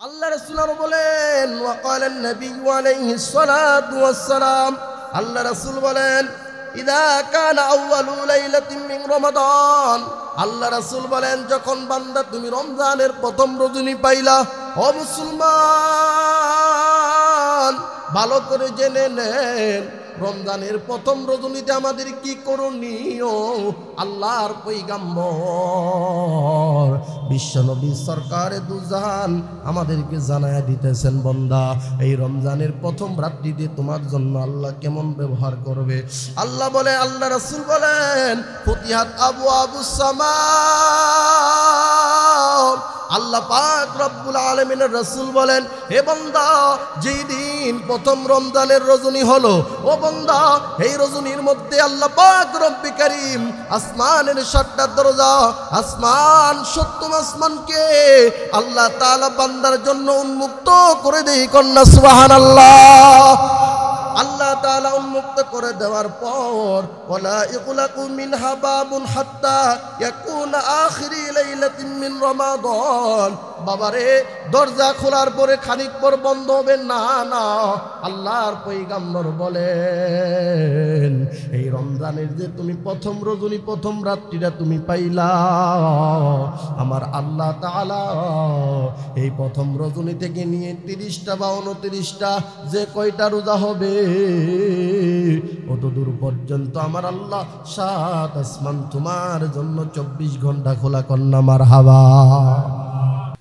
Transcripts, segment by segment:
আল্লাহ রাসূল আরো বলেন ওয়াকাল নবী আলাইহিস সালাতু ওয়াস সালাম, আল্লাহ রাসূল বলেন ইদা কানা আউয়ালু লাইলাতিন মিন রমাদান, আল্লাহ রাসূল বলেন যখন বান্দা তুমি রমজানের প্রথম রজনী পাইলা, ও মুসলমান ভালো করে জেনে নেন রমজানের প্রথম রজনীতে আমাদের কি করণীয়। আল্লাহর পয়গম্বর বিশ্বনবী সরকারে দুজাহান আমাদেরকে জানায়া দিতেছেন, বান্দা এই রমজানের প্রথম রাত্রিতে তোমার জন্য আল্লাহ কেমন ব্যবহার করবে। আল্লাহ বলে, আল্লাহ রাসূল বলেন ফুতিহাত আবওয়াবুস সামা, আল্লাহ পাক রব্বুল আলামিনের রাসূল বলেন হে বান্দা যেই দিন প্রথম রমজানের রজনী হলো, ও বান্দা এই রজনীর মধ্যে আল্লাহ পাক রব্বি কারীম আসমানের 7টা দরজা, আসমান 70 আসমানকে আল্লাহ তাআলা বান্দার জন্য উন্মুক্ত করে দেয়। কন্যা সুবহানাল্লাহ। আল্লাহ তাআলা উন্মুক্ত করে দেওয়ার পর ওয়ালা ইগলাকু মিনহা বাবুন হাত্তা ইয়াকুনা আখিরি লাইলাতিন মিন রমাদান, বাবারে দরজা খোলার পরে খানিক পর বন্ধ হবে না, না আল্লাহর পয়গম্বর বলেন এই রমজানের যে তুমি প্রথম রজনী প্রথম রাত্রিটা তুমি পাইলা, আমার আল্লাহ তাআলা এই প্রথম রজনী থেকে নিয়ে 30টা বা 29টা যে কয়টা রোজা হবে অত দূর পর্যন্ত আমার আল্লাহ 7 আসমান তোমার জন্য 24 ঘন্টা খোলা। কন্যা মারহাবা।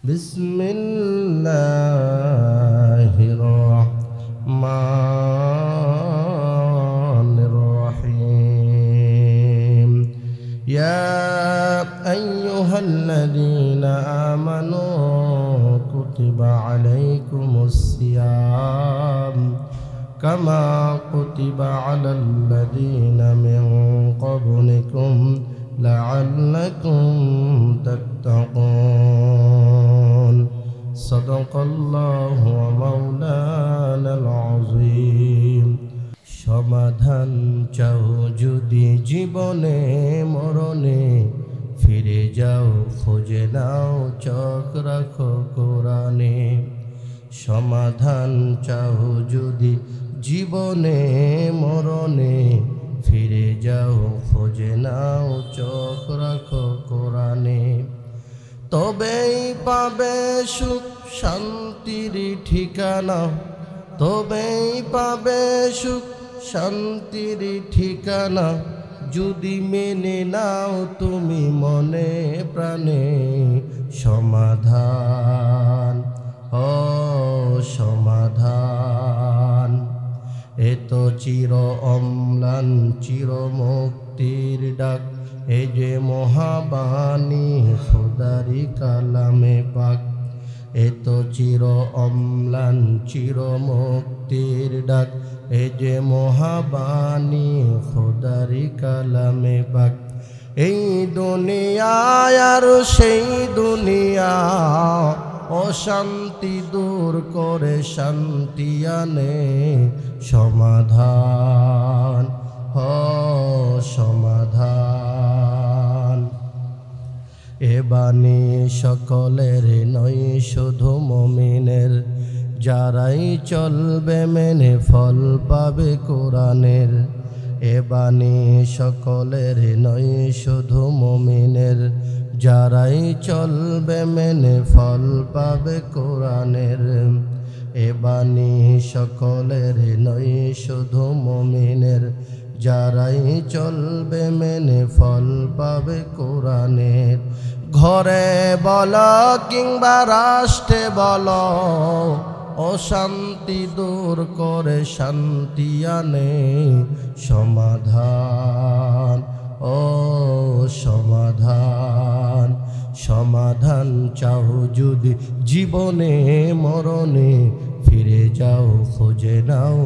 বিসমিল্লাহির রহমানির রহিম। ইয়া আইয়ুহাল্লাযীনা আমানু কুতিবা আলাইকুমুস সিয়াম কামা কুতিবা আলাল্লাযীনা মিন ক্বাবলিকুম লাআল্লাকুম তাত্তাকুন। সাদাকাল্লাহু মাওলানাল আযীম। সমাধান চাও যদি জীবনে মরণে, ফিরে যাও খুঁজে নাও চোখ রাখো কোরআনে। সমাধান চাও যদি জীবনে মরণে, ফিরে যাও খুঁজে নাও চোখ রাখো কোরআনে। তবেই পাবে সুখ শান্তির ঠিকানা, তবেই পাবে সুখ শান্তির ঠিকানা, যদি মেনে নাও তুমি মনে প্রাণে। সমাধান ও সমাধান, এত চির অম্লান চির মুক্তির ডাক, এ যে মহাবাণী খোদারি কালামে পাক। এত চির অম্লান চির মুক্তির ডাক, এ যে মহাবাণী খোদারি কালামে পাক। এই দুনিয়ায় আর সেই দুনিয়া, অশান্তি দূর করে শান্তি আনে। সমাধান ও সমাধান, এ বাণী সকলের নয় শুধু মুমিনের, যারাই চলবে মেনে ফল পাবে কোরআনের। এ বাণী সকলের নয় শুধু মুমিনের, যারাই চলবে মেনে ফল পাবে কোরআনের। এ বাণী সকলের নয় শুধু মুমিনের, যারাই চলবে মেনে ফল পাবে কোরআনের। ঘরে বলো কিংবা রাষ্ট্রে বলো, অশান্তি দূর করে শান্তি আনে। সমাধান ও সমাধান, সমাধান চাও যদি জীবনে মরণে, ফিরে যাও খুঁজে নাও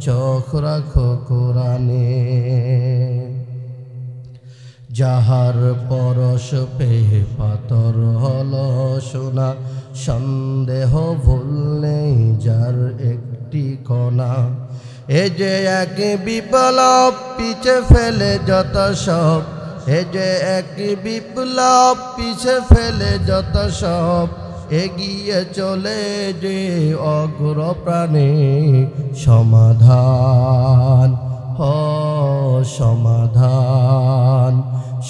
চোখ রাখো কোরআনে। যাহার পরশ পেয়ে পাতর হলো সোনা, সন্দেহ ভুল নেই যার একটি কণা। এ যে এক বিপ্লব পিছে ফেলে যত সব, এ যে এক বিপ্লব পিছে ফেলে যত সব, এগিয়ে চলে যে অগ্রপ্রাণে সমাধান সমাধান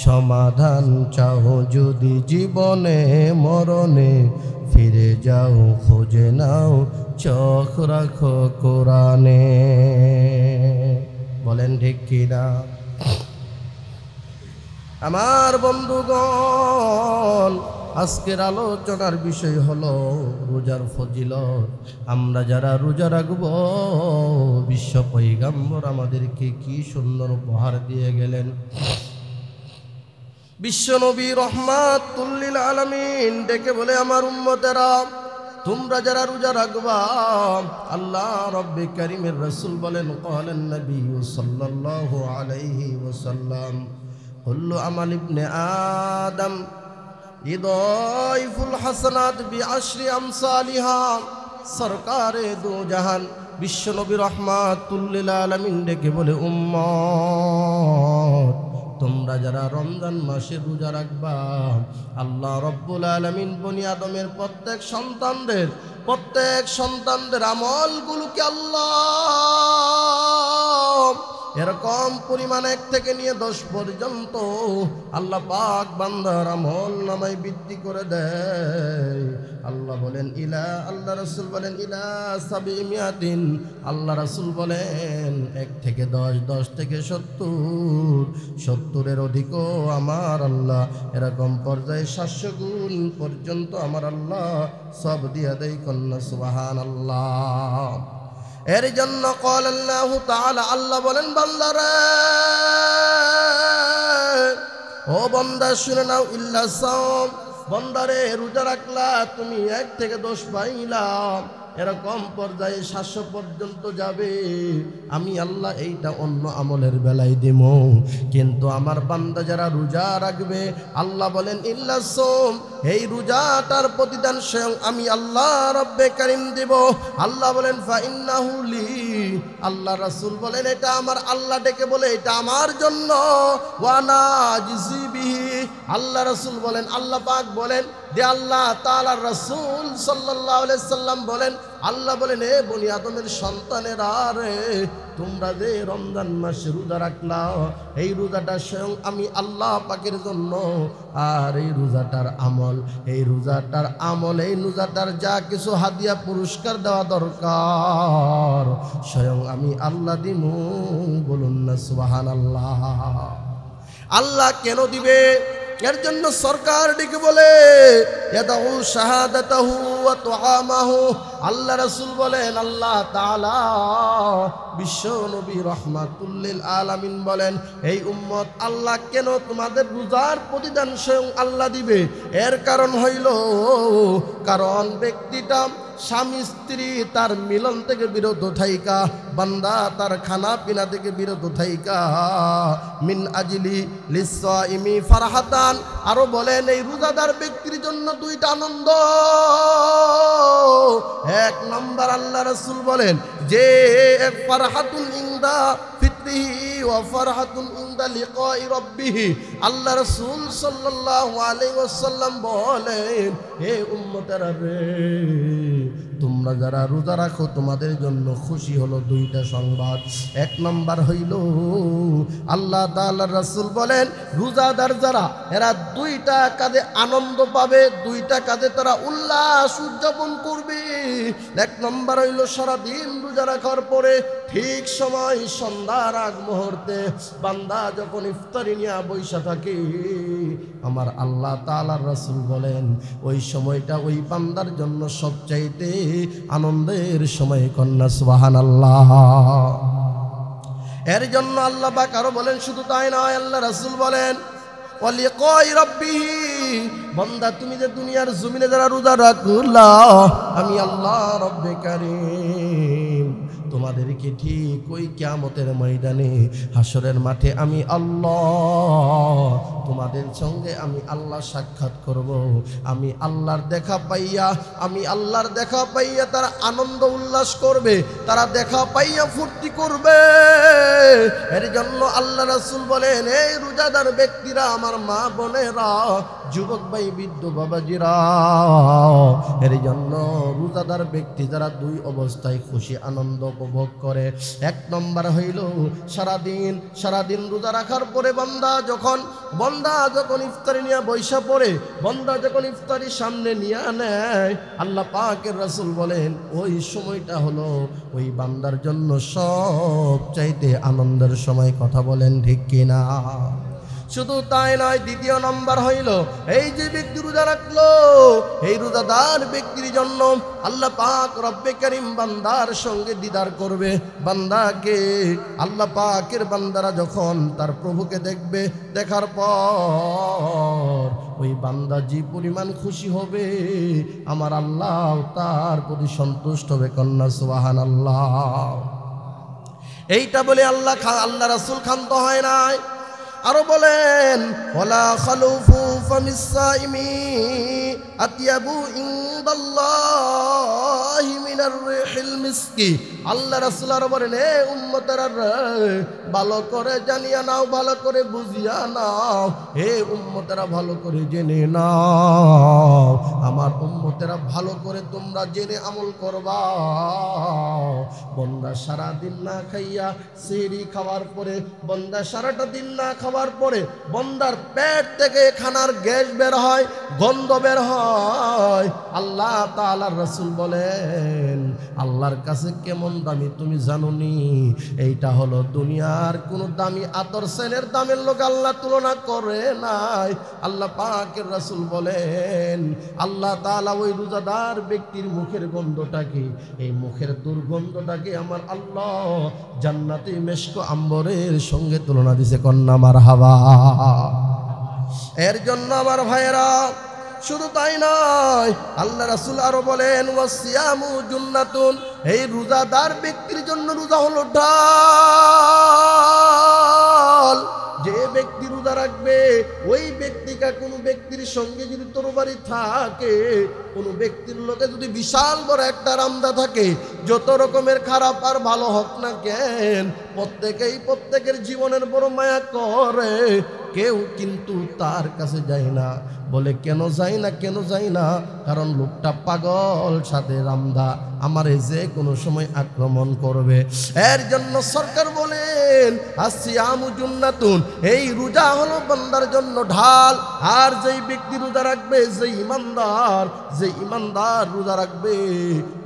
সমাধান চাও যদি জীবনে মরণে ফিরে যাও খুঁজে নাও চোখ রাখো কোরআনে। বলেন ঠিক কিনা? আমার বন্ধুগণ, আজকের আলোচনার বিষয় হলো রোজার ফজিলত। আমরা যারা রোজা রাখব, বিশ্ব পয়গম্বর আমাদেরকে কি সুন্দর উপহার দিয়ে গেলেন। বিশ্বনবী রহমাতুল লিল আলামিন ডেকে বলে, আমার উম্মতেরা, তোমরা যারা রোজা রাখবা, আল্লাহ রব্বে কারীমের রাসূল বলেন, ক্বালান নবী সাল্লাল্লাহু আলাইহি ওয়াসাল্লাম, কুল্লু আমাল ইবনে আদম ইদাইফুল হাসানাত বিআশরি আমসালিহা। সরকারে দু জাহান বিশ্বনবী রহমাতুল লিল আলামিন ডেকে বলে, উম্মত, তোমরা যারা রমজান মাসে রোজা রাখবা, আল্লাহ রব্বুল আলামিন বনি আদমের প্রত্যেক সন্তানদের আমলগুলোকে আল্লাহ এরকম পরিমাণ 1 থেকে নিয়ে 10 পর্যন্ত আল্লাহ পাক বান্দার আমল নামায় বৃদ্ধি করে দেয়। আল্লাহ বলেন আল্লাহ রাসূল বলেন ইলা 700। আল্লাহ রাসূল বলেন 1 থেকে 10, 10 থেকে 70-এর অধিকও আমার আল্লাহ এরকম পর্যায়ে 700 গুণ পর্যন্ত আমার আল্লাহ সব দিয়া দেয়। কন্যা সুবহানাল্লাহ। এর জন্য ক্বাল আল্লাহু তাআলা, আল্লাহ বলেন, বান্দারে, ও বান্দা শুনে নাও, ইল্লা সাওম, বান্দারে রোজা রাখলা তুমি 1 থেকে 10 পাইলাম, এরকম পর্যায়ে 700 পর্যন্ত যাবে। আমি আল্লাহ এইটা অন্য আমলের বেলায় দিব, কিন্তু আমার বান্দা যারা রোজা রাখবে, আল্লাহ বলেন ইল্লা সাওম, এই রোজাটার প্রতিদান স্বয়ং আমি আল্লাহ রব্বে কারীম দেব। আল্লাহ বলেন ফা ইন্নাহু লি, আল্লাহ রাসূল বলেন এটা আমার আল্লাহ ডেকে বলে এটা আমার জন্য, ওয়া না জিজি বিহি। আল্লাহ রাসূল বলেন, আল্লাহ পাক বলেন যে আল্লাহ তাআলার রাসূল সাল্লাল্লাহু আলাইহি সাল্লাম বলেন, আল্লাহ বলেন, এ বনি আদমের সন্তানেরা রে, তোমরা যে রমজান মাসে রোজা রাখলা, এই রোজাটা স্বয়ং আমি আল্লাহ পাকের জন্য। আর এই রোজাটার আমল, এই রোজাটার যা কিছু হাদিয়া পুরস্কার দেওয়া দরকার, স্বয়ং আমি আল্লাহ দিমু। বলুন না সুবহানাল্লাহ। আল্লাহ কেন দিবে? এর জন্য সরকার ডেকে বলে, ইয়াদাউ শাহাদাতাহু ওয়া তুআমাহু। আল্লাহ রাসূল বলেন, আল্লাহ তাআলা বিশ্ব নবী রাহমাতুল লিল আলামিন বলেন, এই উম্মত, আল্লাহ কেন তোমাদের রোজার প্রতিদান স্বয়ং আল্লাহ দিবে? এর কারণ হইল, কারণ ব্যক্তিটা স্বামী স্ত্রী তার মিলন থেকে বিরত থাইকা, বান্দা তার খানা পিনা থেকে বিরত থাইকা, মিন আজলি লিসাইমি ফারহাতান। আরো বলেন, এই রোজাদার ব্যক্তির জন্য 2টা আনন্দ। 1 নম্বর, আল্লাহ রাসূল বলেন যে এক ফারহাতুন ইনদা ফিতরিহি ওয়া ফারহাতুন ইনদা লিকাই রাব্বিহি। আল্লাহ রাসূল সাল্লাল্লাহু আলাইহি ওয়াসাল্লাম বলেন, হে উম্মতেরা রে, তোমরা যারা রোজা রাখো তোমাদের জন্য খুশি হলো 2টা সংবাদ। 1 নম্বর হইল, আল্লাহ তাআলার রাসূল বলেন, রোজাদার যারা এরা 2টা কাজে আনন্দ পাবে, 2টা কাজে তারা উল্লাস উদযাপন করবে। 1 নম্বর হইল, সারাদিন রোজা রাখার পরে ঠিক সময় সন্ধ্যার আগ মুহূর্তে বান্দা যখন ইফতারি নিয়ে বৈশা থাকে, আমার আল্লাহ তাআলার রাসূল বলেন ওই সময়টা ওই বান্দার জন্য সবচাইতে আনন্দের সময়। কন্যা সুবহানাল্লাহ। এর জন্য আল্লাহ পাক আরো বলেন, শুধু তাই নয়, আল্লাহ রাসূল বলেন, ওয়া লিকাই রাব্বিহি, বান্দা তুমি যে দুনিয়ার জমিনে যারা রোজা রাখলা, আমি আল্লাহ রব্বে কারীম তোমাদেরকে ঠিক ওই কিয়ামতের ময়দানে হাসরের মাঠে আমি আল্লাহ তোমাদের সঙ্গে আমি আল্লাহ সাক্ষাৎ করব। আমি আল্লাহর দেখা পাইয়া তারা আনন্দ উল্লাস করবে, তারা দেখা পাইয়া ফুর্তি করবে। এর জন্য আল্লাহ রাসূল বলেন, এই রোজাদার ব্যক্তিরা, আমার মা বোনেরা, যুবক ভাই, বৃদ্ধ বাবাজিরা, এর জন্য রোজাদার ব্যক্তি যারা দুই অবস্থায় খুশি আনন্দ উপভোগ করে। এক নম্বর হইল সারাদিন রোজা রাখার পরে বন্দা যখন ইফতারি নিয়ে বৈশা পড়ে, বন্দা যখন ইফতারি সামনে নিয়ে নেয়, আল্লাহ পাকের রাসূল বলেন ওই সময়টা হলো ওই বান্দার জন্য সবচাইতে আনন্দের সময়। কথা বলেন ঠিক কিনা? শুধু তাই নয়, দ্বিতীয় নম্বর হইল এই যে ব্যক্তি রোজা রাখলো, এই রোজাদার ব্যক্তির জন্য আল্লাহ পাক রব্বে কারীম বান্দার সঙ্গে দিদার করবে। বান্দাকে আল্লাহ পাকের বান্দারা যখন তার প্রভুকে দেখবে, দেখার পর ওই বান্দা যে পরিমাণ খুশি হবে, আমার আল্লাহ তার প্রতি সন্তুষ্ট হবে। কন্যা সুবহানাল্লাহ। এইটা বলে আল্লাহ রাসূল ক্ষান্ত হয় নাই, আরো বলেন ওয়ালা খালুফু ফামিসাইমি আতিয়াবু ইনদাল্লাহি মিনার রিহিল মিসকি। আল্লাহ রাসূল আরো বলেন এ উম্মতেরা, ভালো করে জানিয়া নাও, ভালো করে বুঝিয়া নাও, হে উম্মতেরা ভালো করে জেনে নাও, আমার উম্মতেরা ভালো করে তোমরা জেনে আমল করবা। বন্দা সারা দিন না খাইয়া সেহরি খাওয়ার পরে, বন্দা সারাটা দিন না খাওয়ার পরে বন্দার পেট থেকে খানার গ্যাস বের হয়, গন্ধ বের হয়। আল্লাহ তাআলার রাসূল বলেন আল্লাহর কাছে কেমন দামি তুমি জানোনি? এইটা হলো দুনিয়ার কোন দামি আতর সেনের দামের লোক আল্লাহ তুলনা করে নাই। আল্লাহ পাকের রাসূল বলেন আল্লাহ তাআলা ওই রোজাদার ব্যক্তির মুখের গন্ধটাকে, এই মুখের দুর্গন্ধটাকে আমার আল্লাহ জান্নাতে মেশক আম্বরের সঙ্গে তুলনা দিছে। কন্যা মারহাবা। এর জন্য আমার ভাইয়েরা, শুধু তাই নয়, আল্লাহ রাসূল আরো বলেন ওয়াসিয়ামু জুন্নাতুন, এই রোজাদার ব্যক্তির জন্য রোজা হলো ঢাল। যে ব্যক্তি রোজা রাখবে, ওই ব্যক্তিকে কোনো ব্যক্তির সঙ্গে যদি তরবারি থাকে, কোনো ব্যক্তির লোকে যদি বিশাল বড় একটা রামদা থাকে, যত রকমের খারাপ আর ভালো হোক না কেন, প্রত্যেকের জীবনের বড় মায়া করে। কেউ কিন্তু তার কাছে যায় না। বলে কেন যাই না? কারণ লোকটা পাগল, সাথে রামদা, আমারে যে কোনো সময় আক্রমণ করবে। এর জন্য সরকার বলেন আসিয়ামু জুন্নাতুন, এই রোজা হলো বান্দার জন্য ঢাল। আর যেই ব্যক্তি রোজা রাখবে, যে ইমানদার রোজা রাখবে,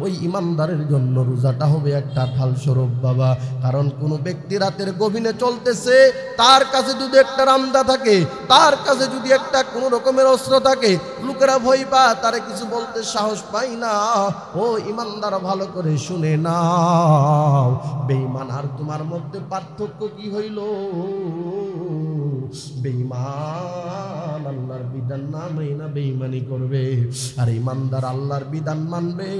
ওই ইমানদারের জন্য রোজাটা হবে একটা ঢাল স্বরূপ বাবা। কারণ কোনো ব্যক্তি রাতের গভীরে চলতেছে, তার কাছে যদি একটা রামদা থাকে, তার কাছে যদি একটা কোনো রকমের অস্ত্র থাকে, লোকেরা ভয় পায়, তারে কিছু বলতে সাহস পায় না। ও ইমানদার ভালো করে শুনে নাও, বেঈমান আর তোমার মধ্যে পার্থক্য কি হইল? বেঈমান আল্লাহর বিধান না মেনে বেঈমানি করবে, আর ইমানদার আল্লাহর বিধান মানবে।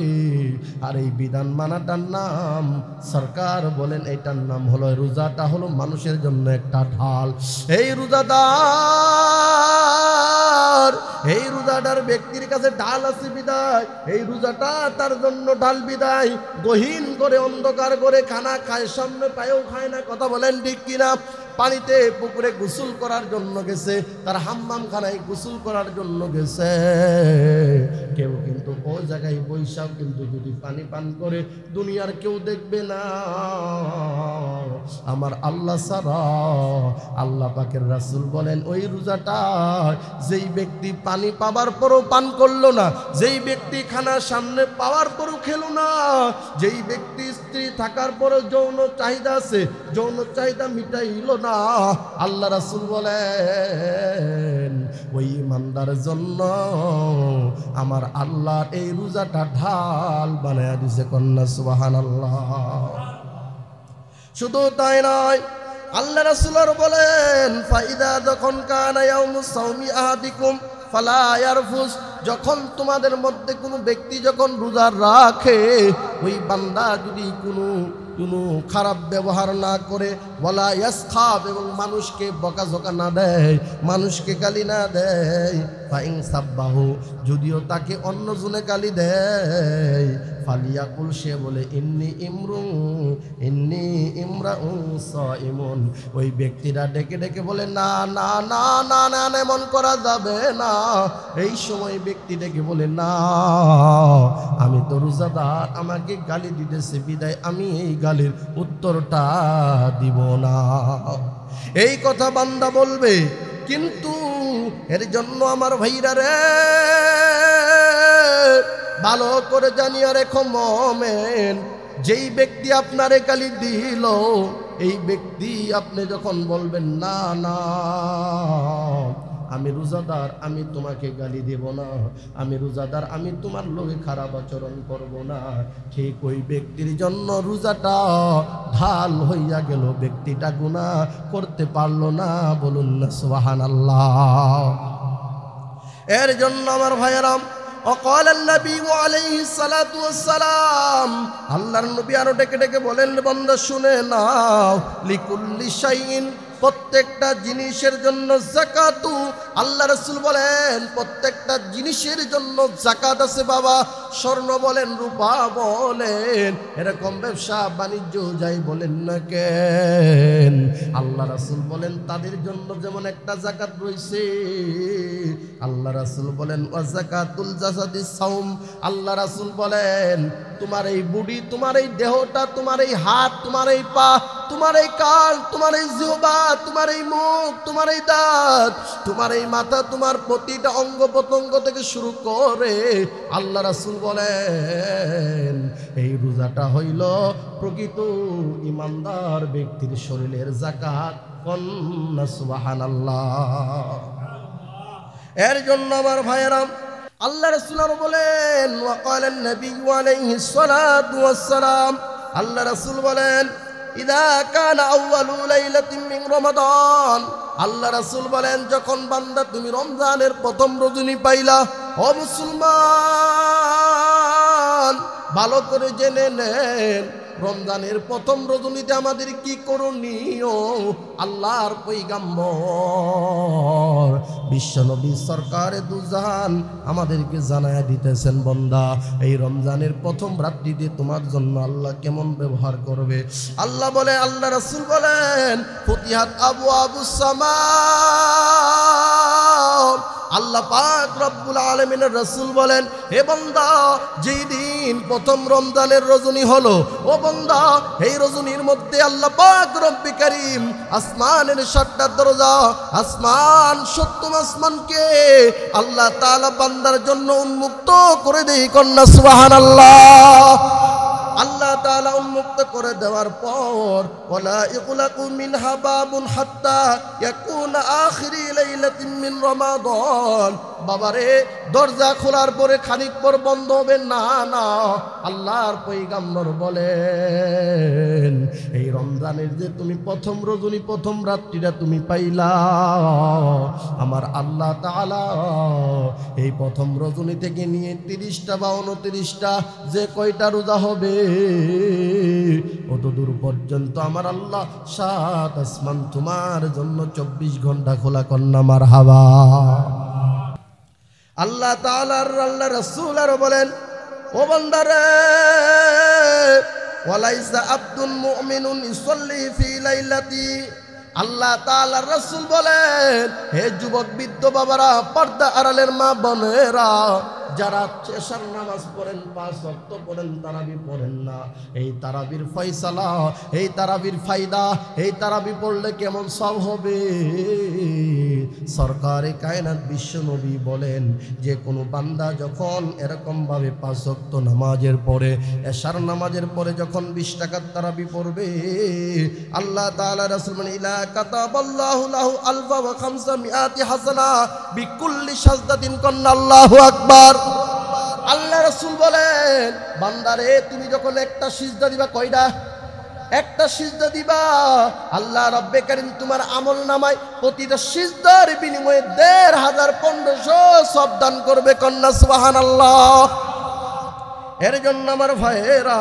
আর এই বিধান মানাটার নাম, সরকার বলেন এটার নাম হলো, রোজাটা হলো মানুষের জন্য একটা ঢাল। এই রোজাদার ব্যক্তির কাছে ঢাল আছে বিদায়, এই রোজাটা তার জন্য ঢাল বিদায়। গহীন করে অন্ধকার করে খানা খায়, সামনে পায়েও খায় না। কথা বলেন ঠিক কিনা? পানিতে পুকুরে গোসল করার জন্য গেছে, তার হাম্মাম খানায় গোসল করার জন্য গেছে। কেউ কিন্তু ওই জায়গায় বৈশাখ কিন্তু যদি পানি পান করে, দুনিয়ার কেউ দেখবে না আমার আল্লাহ ছাড়া। আল্লাহ পাকের রাসূল বলেন ওই রোজাটা যেই ব্যক্তি পানি পাবার পরও পান করলো না, যেই ব্যক্তি খানা সামনে পাওয়ার পরও খেলো না, যেই ব্যক্তি স্ত্রী থাকার পরও যৌন চাহিদা আছে, যৌন চাহিদা মিটাইল না, আল্লাহ রাসূল বলেন ওই ইমানদারের জন্য আমার আল্লাহ এই রোজাটা ঢাল বানায়া দিয়েছে। কন্যা সুবহানাল্লাহ। শুধু তাই নয়, আল্লাহ রাসূল বলেন ফাইদা যখন কানা ইয়াউমুস সাওমি আহাদিকুম ফালা ইয়ারফুস, যখন তোমাদের মধ্যে কোনো ব্যক্তি যখন রোজা রাখে, ওই বান্দা যদি কোনো খারাপ ব্যবহার না করে, ওয়ালা ইয়াসখাব, এবং মানুষকে বকাঝকা না দেয়, মানুষকে গালি না দেয়, ফাইন সাব্বাহু, যদিও তাকে অন্যজনে গালি দেয়, ফালিয়াকুল, সে বলে ইন্নি ইমরাউন সাইমুন। ওই ব্যক্তিরা ডেকে ডেকে বলে না না না না না, এমন করা যাবে না। এই সময় ব্যক্তি ডেকে বলে না, আমি তো রোজাদার, আমাকে গালি দিতেছে বিদায় আমি এই গালির উত্তরটা দিব না। এই কথা বান্দা বলবে, কিন্তু এর জন্য আমার ভাইরা রে ভালো করে জানিয়ে রেখো মোমেন, যেই ব্যক্তি আপনারে গালি দিল, এই ব্যক্তি আপনি যখন বলবেন না না আমি রোজাদার, আমি তোমাকে গালি দেব না, আমি রোজাদার, আমি তোমার লোকে খারাপ আচরণ করব না, ঠিক ওই ব্যক্তির জন্য রোজাটা ঢাল হইয়া গেল, ব্যক্তিটা গুনাহ করতে পারলো না। বলুন না সুবহানাল্লাহ। এর জন্য আমার ভাইয়েরা, وقال النبي عليه الصلاة والسلام, আল্লাহর নবী আরো ডেকে ডেকে বলেন, বান্দা শুনে নাও, লিকুল্লি শাইইন, প্রত্যেকটা জিনিসের জন্য যাকাতু। আল্লাহ রাসূল বলেন প্রত্যেকটা জিনিসের জন্য যাকাত আছে বাবা। স্বর্ণ বলেন, রূপা বলেন, এরকম ব্যবসা বাণিজ্য যাই বলেন না কেন, আল্লাহ রাসূল বলেন তাদের জন্য যেমন একটা যাকাত রয়েছে। আল্লাহ রাসূল বলেন ওয়া যাকাতুল জাসাদিস সাওম। আল্লাহ রাসূল বলেন তোমার এই বডি, তোমার এই দেহটা, তোমার এই হাত, তোমার এই পা, তোমার এই কান, তোমার এই জিহ্বা, তোমার এই মুখ, তোমার এই দাঁত, তোমার এই মাথা, তোমার প্রতিটা অঙ্গ প্রত্যঙ্গ থেকে শুরু করে আল্লাহ রাসূল বলেন এই রোজাটা হইল প্রকৃত ইমানদার ব্যক্তির শরীরের যাকাত। কন্না সুবহানাল্লাহ। এর জন্য আমার ভাইয়েরা, আল্লাহ রাসূল বলেন ওয়াকালান নবী আলাইহিস সালাতু ওয়াস সালাম, আল্লাহ রাসূল বলেন ইদা কানা আউয়ালু লাইলাতিন মিন রমাদান, আল্লাহ রাসূল বলেন যখন বান্দা তুমি রমজানের প্রথম রজনী পাইলা, ও মুসলমান ভালো করে জেনে নেন রমজানের প্রথম রজনীতে আমাদের কি করণীয়। আল্লাহর পয়গম্বর বিশ্বনবী সরকারে দুজাহান আমাদেরকে জানায় দিতেছেন, বান্দা এই রমজানের প্রথম রাত্রিতে তোমার জন্য আল্লাহ কেমন ব্যবহার করবে। আল্লাহ বলে, আল্লাহ রাসূল বলেন ফুতিহাত আবওয়াবুস সামা। আল্লাহ পাক রব্বুল আলামিনের রাসূল বলেন, হে বান্দা যেই দিন প্রথম রমজানের রজনী হলো, ও বান্দা এই রজনীর মধ্যে আল্লাহ পাক রব্বি কারীম আসমানের 7টা দরজা, আসমান 70 আসমানকে আল্লাহ তাআলা বান্দার জন্য উন্মুক্ত করে দেয়। কন্না সুবহানাল্লাহ। আল্লাহ তাআলা উন্মুক্ত করে দেওয়ার পর ওয়ালা ইগলাকু মিনহা বাবুন হাত্তা ইয়াকুনা আখিরি লাইলাতিন মিন রমাদান। বাবারে দরজা খোলার পরে খানিক পর বন্ধ হবে না, না। আল্লাহর পয়গম্বর বলেন এই রমজানের যে তুমি প্রথম রজনী, প্রথম রাত্রিটা তুমি পাইলা, আমার আল্লাহ তাআলা এই প্রথম রজনী থেকে নিয়ে 30টা বা 29টা যে কয়টা রোজা হবে অত দূর পর্যন্ত আমার আল্লাহ 7 আসমান তোমার জন্য 24 ঘন্টা খোলা। কন্না মারহাবা। আল্লাহ তাআলার আল্লাহ রাসূল আর বলেন, ও বান্দারে ওয়ালাইসা আব্দুল মুমিনুন ইসাল্লি ফি লাইলাতি। আল্লাহ তাআলার রাসূল বলেন, হে যুবক বৃদ্ধ বাবারা, পর্দা আড়ালের মা বোনেরা, যারা এশার নামাজ পড়েন, 5 ওয়াক্ত পড়েন, তারাবি পড়েন না, এই তারাবির ফয়সালা, এই তারাবির ফায়দা, এই তারাবি পড়লে কেমন সব হবে। সরকারে কায়নাত বিশ্ব নবী বলেন যে কোনো বান্দা যখন এরকম ভাবে 5 ওয়াক্ত নামাজের পরে, এশার নামাজের পরে যখন 20 টাকার তারাবি পড়বে, আল্লাহ তাআলা রাসূল বলেন ইলা কাতাবাল্লাহু লাহু আলফা ওয়া 500 হাসানা বিকুল্লি সাজদাতিন। কন্না আল্লাহু আকবার। আল্লাহ রাসূল বলেন বান্দারে তুমি যখন একটা সিজদা দিবা, কয়টা? একটা সিজদা দিবা, আল্লাহ রব্বে কারীম তোমার আমল নামায় প্রতিটা সিজদার বিনিময়ে 1500 সওয়াব দান করবে। কন্না সুবহানাল্লাহ। এর জন্য আমার ভাইয়েরা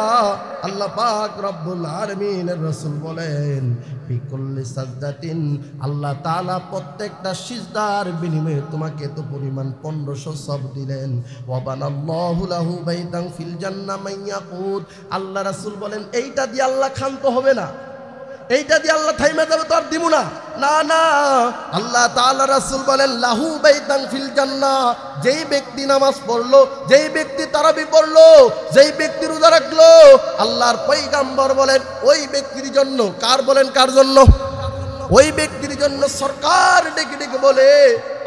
আল্লাহ পাক রব্বুল আলামিনের রাসূল বলেন বিকুল্লি সাজদাতিন, আল্লাহ তাআলা প্রত্যেকটা সিজদার বিনিময়ে তোমাকে তো পরিমাণ 1500 সওয়াব দিলেন। ওয়া বানাল্লাহু লাহু বাইতান ফিল জান্নাহ মাইয়াকুত, আল্লাহ রাসূল বলেন এইটা দিয়ে আল্লাহ ক্ষান্ত হবে না, এইটা দিয়ে আল্লাহ থাইমা যাবে তো আর দিব না, না না। আল্লাহ তাআলা রাসূল বলেন লাহু বাইতান ফিল জান্নাহ, যেই ব্যক্তি নামাজ পড়লো, যেই ব্যক্তি তারাবি পড়লো, যেই ব্যক্তি রোজা রাখলো, আল্লাহর পয়গম্বর বলেন ওই ব্যক্তির জন্য, কার বলেন কার জন্য? ওই ব্যক্তির জন্য সরকার ডেকে ডেকে বলে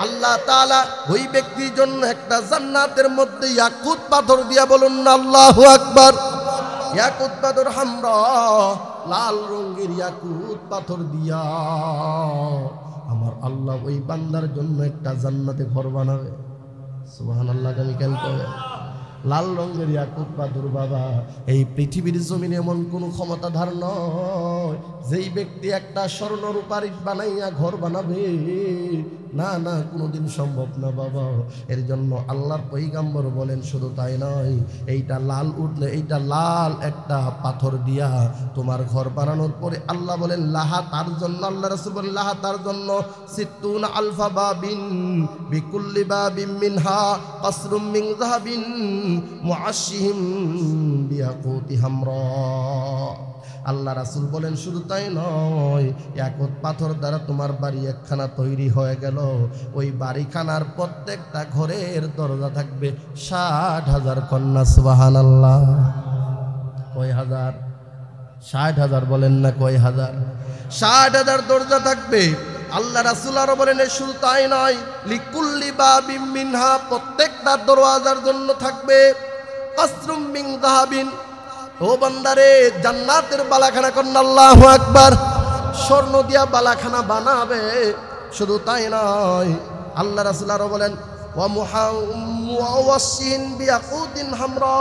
আল্লাহ তাআলা ওই ব্যক্তির জন্য একটা জান্নাতের মধ্যে ইয়াকুত পাথর দিয়া, বলুন না আল্লাহু আকবার। ইয়াকুত পাথর হামরা, লাল রঙের ইয়াকুত পাথর দিয়া আমার আল্লাহ ওই বান্দার জন্য একটা জান্নাতে ঘর বানাবে। সুবহানাল্লাহ, আগামীকাল কবে? লাল রঙের ইয়াকুত পাথর বাবা, এই পৃথিবীর জমিনে এমন কোনো ক্ষমতাধার নয় যেই ব্যক্তি একটা স্বর্ণ রূপার ইট বানাইয়া ঘর বানাবে, না না, কোনোদিন সম্ভব না বাবা। এর জন্য আল্লাহর পয়গম্বর বলেন শুধু তাই নয়, এইটা লাল উঠলে, এইটা লাল একটা পাথর দিয়া তোমার ঘর বানানোর পরে আল্লাহ বলেন লাহা তার জন্য, আল্লাহ রাসূল বলেন লাহা তার জন্য 60 আলফা বাবিন বিকুল্লি বাবিন মিনহা কাসরুম মিন যাহাবিন মুআশশিহিম বিয়াকুতি হামরা। আল্লাহ রাসূল বলেন শুধু তাই নয়, ইয়াকুত পাথর দ্বারা তোমার বাড়ি একখানা তৈরি হয়ে গেল, ওই বাড়িখানার প্রত্যেকটা ঘরের দরজা থাকবে 60,000 কন্যা। সুবহানাল্লাহ, কয় হাজার? 60,000 বলেন না, কয় হাজার? 60,000 দরজা থাকবে। আল্লাহ রাসূল আরো বলেন শুধু তাই নয়, লিকুল্লি বাবিন মিনহা, প্রত্যেকটা দরওয়াজার জন্য থাকবে কাসরুম মিন যাহাবিন। ও বান্দারে, জান্নাতের বালাখানা কন্যা, আল্লাহু আকবার, স্বর্ণ দিয়া বালাখানা বানাবে। শুধু তাই নয়, আল্লাহ রাসূল আরো বলেন ওয়া মুআওয়াশশিন বিয়াকুতিন হামরা,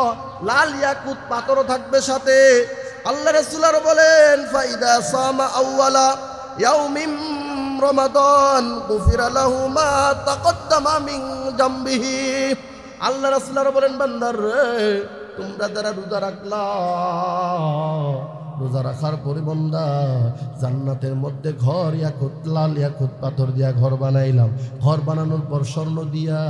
লাল ইয়াকুত পাথর থাকবে সাথে। আল্লাহ রাসূল আরো বলেন ফাইদা সামা আউয়ালা ইয়াউমিন রমাদান গুফিরা লাহু মা তাকদ্দামা মিন জামবিহি। আল্লাহ রাসূল আরো বলেন বান্দার রে, তোমরা যারা রোজা রাখলা, রোজা রাখার পরে বান্দা জান্নাতের মধ্যে ঘর ইয়াকুত, লাল ইয়াকুত পাথর দিয়া ঘর বানাইলাম, ঘর বানানোর পর স্বর্ণ দিয়া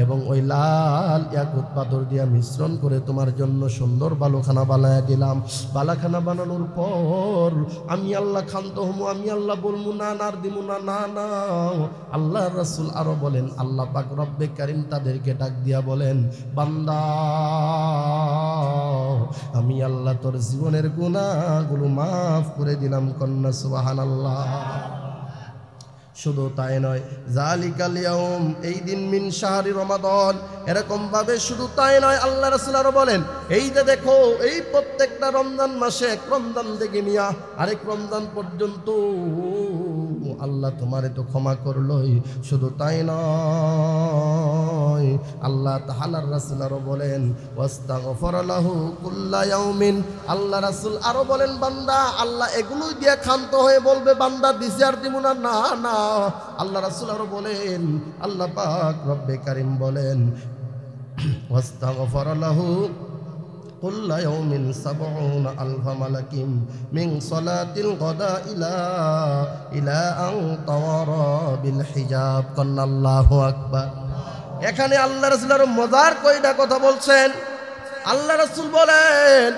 এবং ওই লাল ইয়াকুত পাথর দিয়া মিশ্রণ করে তোমার জন্য সুন্দর বালুখানা বানায় দিলাম। বালাখানা বানানোর পর আমি আল্লাহ ক্ষান্ত হমু, আমি আল্লাহ বলমু না নার দিমু না, না না। আল্লাহ রাসূল আরো বলেন, আল্লাহ পাক রব্বে কারীম তাদেরকে ডাক দিয়া বলেন বান্দা, আমি আল্লাহ তোর জীবনের গুনাহগুলো মাফ করে দিলাম কন্যা। সুবহানাল্লাহ। শুধু তাই নয়, জালিকাল ইয়াউম, এই দিন মিন শাহরি রমাদান, এরকম ভাবে শুধু তাই নয়, আল্লাহ রাসূল আরো বলেন এই যে দেখো, এই প্রত্যেকটা রমজান মাসে এক রমজান থেকে নিয়া আরেক রমজান পর্যন্ত আল্লাহ তোমারে তো ক্ষমা করলই, শুধু তাই নয়, আল্লাহ তাআলার রাসূল আরো বলেন ওয়াস্তাগফারা লাহু কুল্লা ইয়াউমিন। আল্লাহ রাসূল আরো বলেন বান্দা, আল্লাহ এগুলো দিয়ে ক্ষান্ত হয়ে বলবে বান্দা দিছি আর দিব না, না না। আল্লাহ রাসূল আরো বলেন, আল্লাহ পাক রব্বে কারীম বলেন ওয়াস্তাগফারা লাহু কুল্লা ইয়াউমিন 70 আলফা মালাকিন মিন সালাতিল গাদা ইলা আন তাওয়ারা বিল হিজাব। আল্লাহু আকবার। এখানে আল্লাহ রাসূল আরো মজার কয়টা কথা বলছেন। আল্লাহ রাসূল বলেন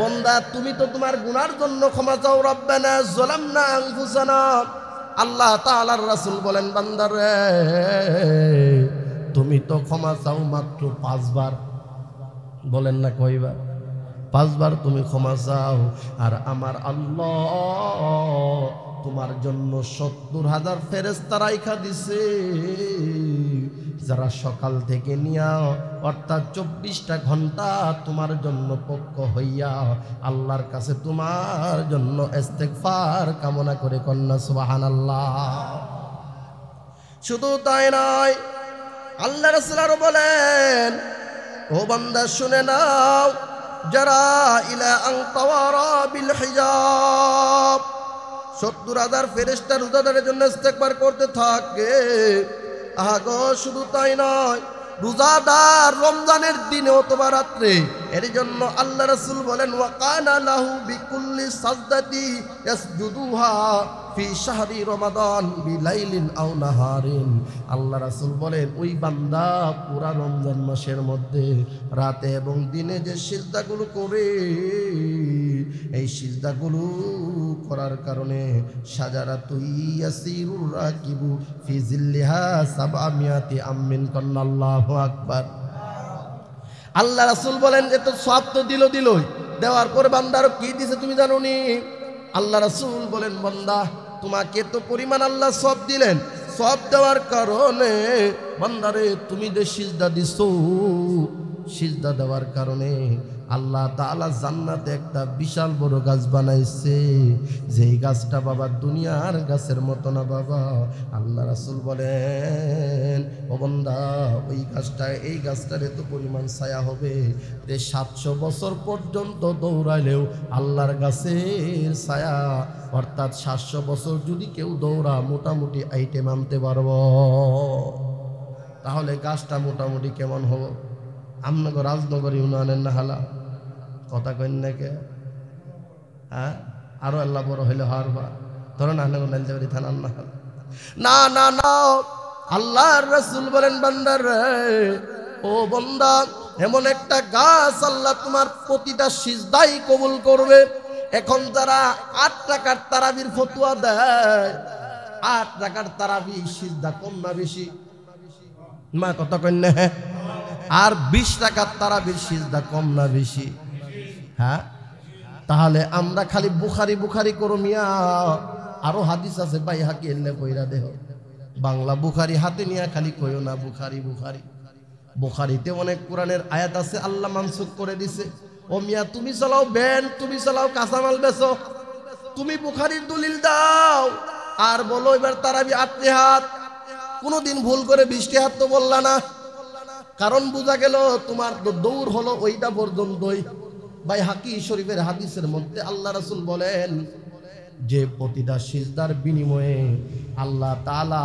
বান্দা তুমি তো তোমার গুনার জন্য ক্ষমা চাও, রব্বানা যালামনা আনফুসানা। আল্লাহ তাআলার রাসূল বলেন বান্দারে, তুমি তো ক্ষমা চাও মাত্র 5 বার, বলেন না কয়বার? 5 বার তুমি ক্ষমা চাও, আর আমার আল্লাহ তোমার জন্য 70,000 ফেরেশতা রাইখা দিছে, যারা সকাল থেকে নিয়া অর্থাৎ 24টা ঘন্টা তোমার জন্য পক্ষ হইয়া আল্লাহর কাছে তোমার জন্য ইস্তেগফার কামনা করে কন্যা। সুবহানাল্লাহ। শুধু তাই নয়, আল্লাহ রাসূল আরো বলেন ও বান্দা শুনে নাও, যারা ইলা আন তাওয়ারা বিল হিজাব, 70,000 ফেরেশতা রোজাদারের জন্য ইস্তেগফার করতে থাকে। আগো শুধু তাই নয়, রোজাদার রমজানের দিনে অথবা রাত্রে। এর জন্য আল্লাহ রাসূল বলেন ওয়া কানা লাহু বিকুল্লি সাজদাতি ইয়াসজুদুহা ফি শাহরি রমাদান বিলাইলিন আও নাহারিন। আল্লাহ রাসূল বলেন ওই বান্দা পুরা রমজান মাসের মধ্যে রাতে এবং দিনে যে সিজদাগুলো করে, এই সিজদাগুলো করার কারণে শাজারাতুই ইয়াসিরুর রাকিবু ফি জিল্লিহা সাবআমিয়াতি আমিন কাল্লাহু আকবার। আল্লাহ রাসূল বলেন এত সওয়াব তো দিলই, দেওয়ার পর বান্দার কি দিছে তুমি জানো নি? আল্লাহ রাসূল বলেন বান্দা তোমাকে তো পরিমাণ আল্লাহ সওয়াব দিলেন, সওয়াব দেওয়ার কারণে বান্দারে তুমি যে সিজদা দিছো, সিজদা দেওয়ার কারণে আল্লাহ তাআলা জান্নাতে একটা বিশাল বড় গাছ বানাইছে। যেই গাছটা বাবা দুনিয়ার গাছের মতো না বাবা। আল্লাহ রাসূল বলেন ও বান্দা ওই গাছটা, এই গাছটার এত পরিমাণ ছায়া হবে যে 700 বছর পর্যন্ত দৌড়াইলেও আল্লাহর গাছের ছায়া, অর্থাৎ 700 বছর যদি কেউ দৌড়া মোটামুটি আইটেম আনতে পারব। তাহলে গাছটা মোটামুটি কেমন হবো? আমনগর রাজনগর ইউনিয়নের না হালা কথা কইন নাকি? হ্যাঁ, আরো আল্লাহ বড় হইলে হারবা ধরেন আহনগর নাইলজাবাড়ি থানার না হালা। না না না, আল্লাহর রাসূল বলেন বান্দার রে, ও বান্দা এমন একটা গাছ আল্লাহ তোমার প্রতিটা সিজদাই কবুল করবে। এখন যারা 8 টাকার তারাবির ফতোয়া দেয়, 8 টাকার তারাবি সিজদা কম না বেশি? মা কথা কইন না? আর 20 টাকার তারাবির সিজদা কম না বেশি? হ্যাঁ, তাহলে আমরা খালি বুখারি বুখারি করো মিয়া। আরো হাদিস আছে ভাই হাকি এলে কইরা দেহ, বাংলা বুখারি হাতে নিয়ে খালি কইও না বুখারি বুখারি। বুখারিতে অনেক কোরআনের আয়াত আছে আল্লাহ মানসুখ করে দিছে। ও মিয়া তুমি চালাও ব্যান, তুমি চালাও কাঁচামাল বেচো, তুমি বুখারির দলিল দাও আর বলো এবার তারাবি 8 হাত। কোনোদিন ভুল করে 20 হাত তো বললা না, কারণ বোঝা গেল তোমার দৌড় হলো ওইটা পর্যন্তই। ভাই হাকি শরীফের হাদিসের মধ্যে আল্লাহ রাসূল বলেন যে প্রতিটা সিজদার বিনিময়ে আল্লাহ তাআলা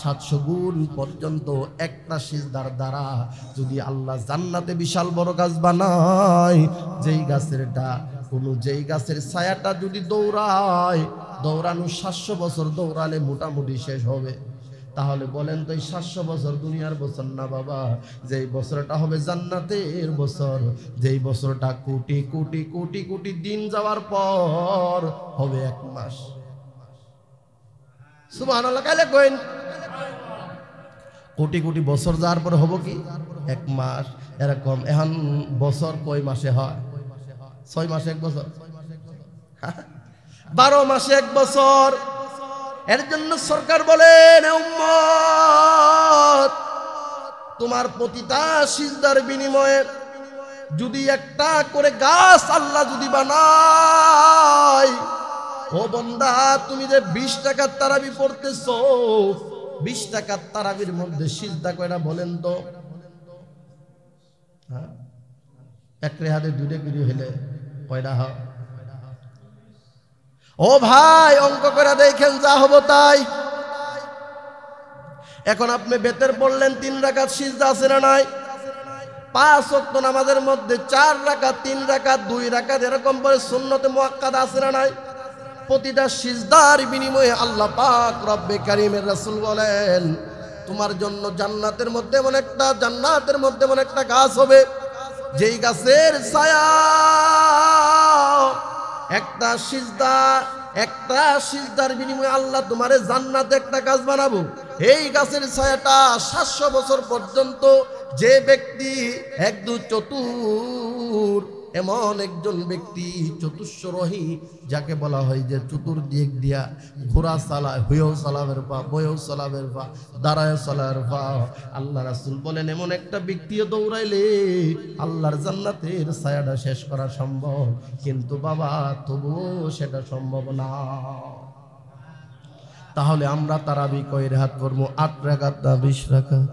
700 গুণ পর্যন্ত একটা সিজদার দ্বারা যদি আল্লাহ জান্নাতে বিশাল বড় গাছ বানায়, যেই গাছের ছায়াটা যদি দৌড়ানো 700 বছর দৌড়ালে মোটামুটি শেষ হবে। তাহলে বলেন তো এই 700 বছর দুনিয়ার বছর না বাবা, যেই বছরটা হবে জান্নাতের বছর, যেই বছরটা কোটি কোটি কোটি কোটি দিন যাওয়ার পর হবে 1 মাস। সুবহানাল্লাহ কাইলে কইন কোটি কোটি বছর যাওয়ার পর হবো কি 1 মাস। এরকম এখন বছর কয় মাসে হয়? 6 মাসে 1 বছর, 12 মাসে 1 বছর। এর জন্য সরকার বলেন উম্মত তোমার প্রতিটা সিজদার বিনিময়ে যদি একটা করে গাছ আল্লাহ যদি বানায়, ও বান্দা তুমি যে 20 টাকার তারাবি পড়তেছো, 20 টাকার তারাবির মধ্যে সিজদা কয়টা বলেন তো? হ্যাঁ, 1 রেহাতে 2 রেখারি হইলে কয়টা হয়? ও ভাই অঙ্ক করে দেখেন, যা হবো তাই। এখন আপনি বেতের পড়লেন 3 রাকাত সিজদা আছে না নাই? 5 ওয়াক্ত নামাজের মধ্যে 4 রাকাত 3 রাকাত 2 রাকাত এরকম করে সুন্নতে মুআক্কাদা আছে না নাই? প্রতিটা সিজদার বিনিময়ে আল্লাহ পাক রব্বে কারীমের রাসূল বলেন তোমার জন্য জান্নাতের মধ্যে এমন একটা গাছ হবে, যেই গাছের ছায়া একটা সিজদার বিনিময়ে আল্লাহ তোমারে জান্নাতে একটা গাছ বানাবো। এই গাছের ছায়াটা 700 বছর পর্যন্ত যে ব্যক্তি 1 2 চতুর, এমন একজন ব্যক্তি চতুশ্বরহী যাকে বলা হয় যে চতুর্দিক দিয়া ঘোড়া চালায়, হয়েও চালাবের পা, বয়েও চালাবের পা, দাঁড়ায় চালাবের পা। আল্লাহ রাসূল বলেন এমন একটা ব্যক্তিও দৌড়াইলে আল্লাহর জান্নাতের ছায়াটা শেষ করা সম্ভব, কিন্তু বাবা তবুও সেটা সম্ভব না। তাহলে আমরা তারাবি কয় রাকাত করবো? 8 রাকাত না 20 রাকাত?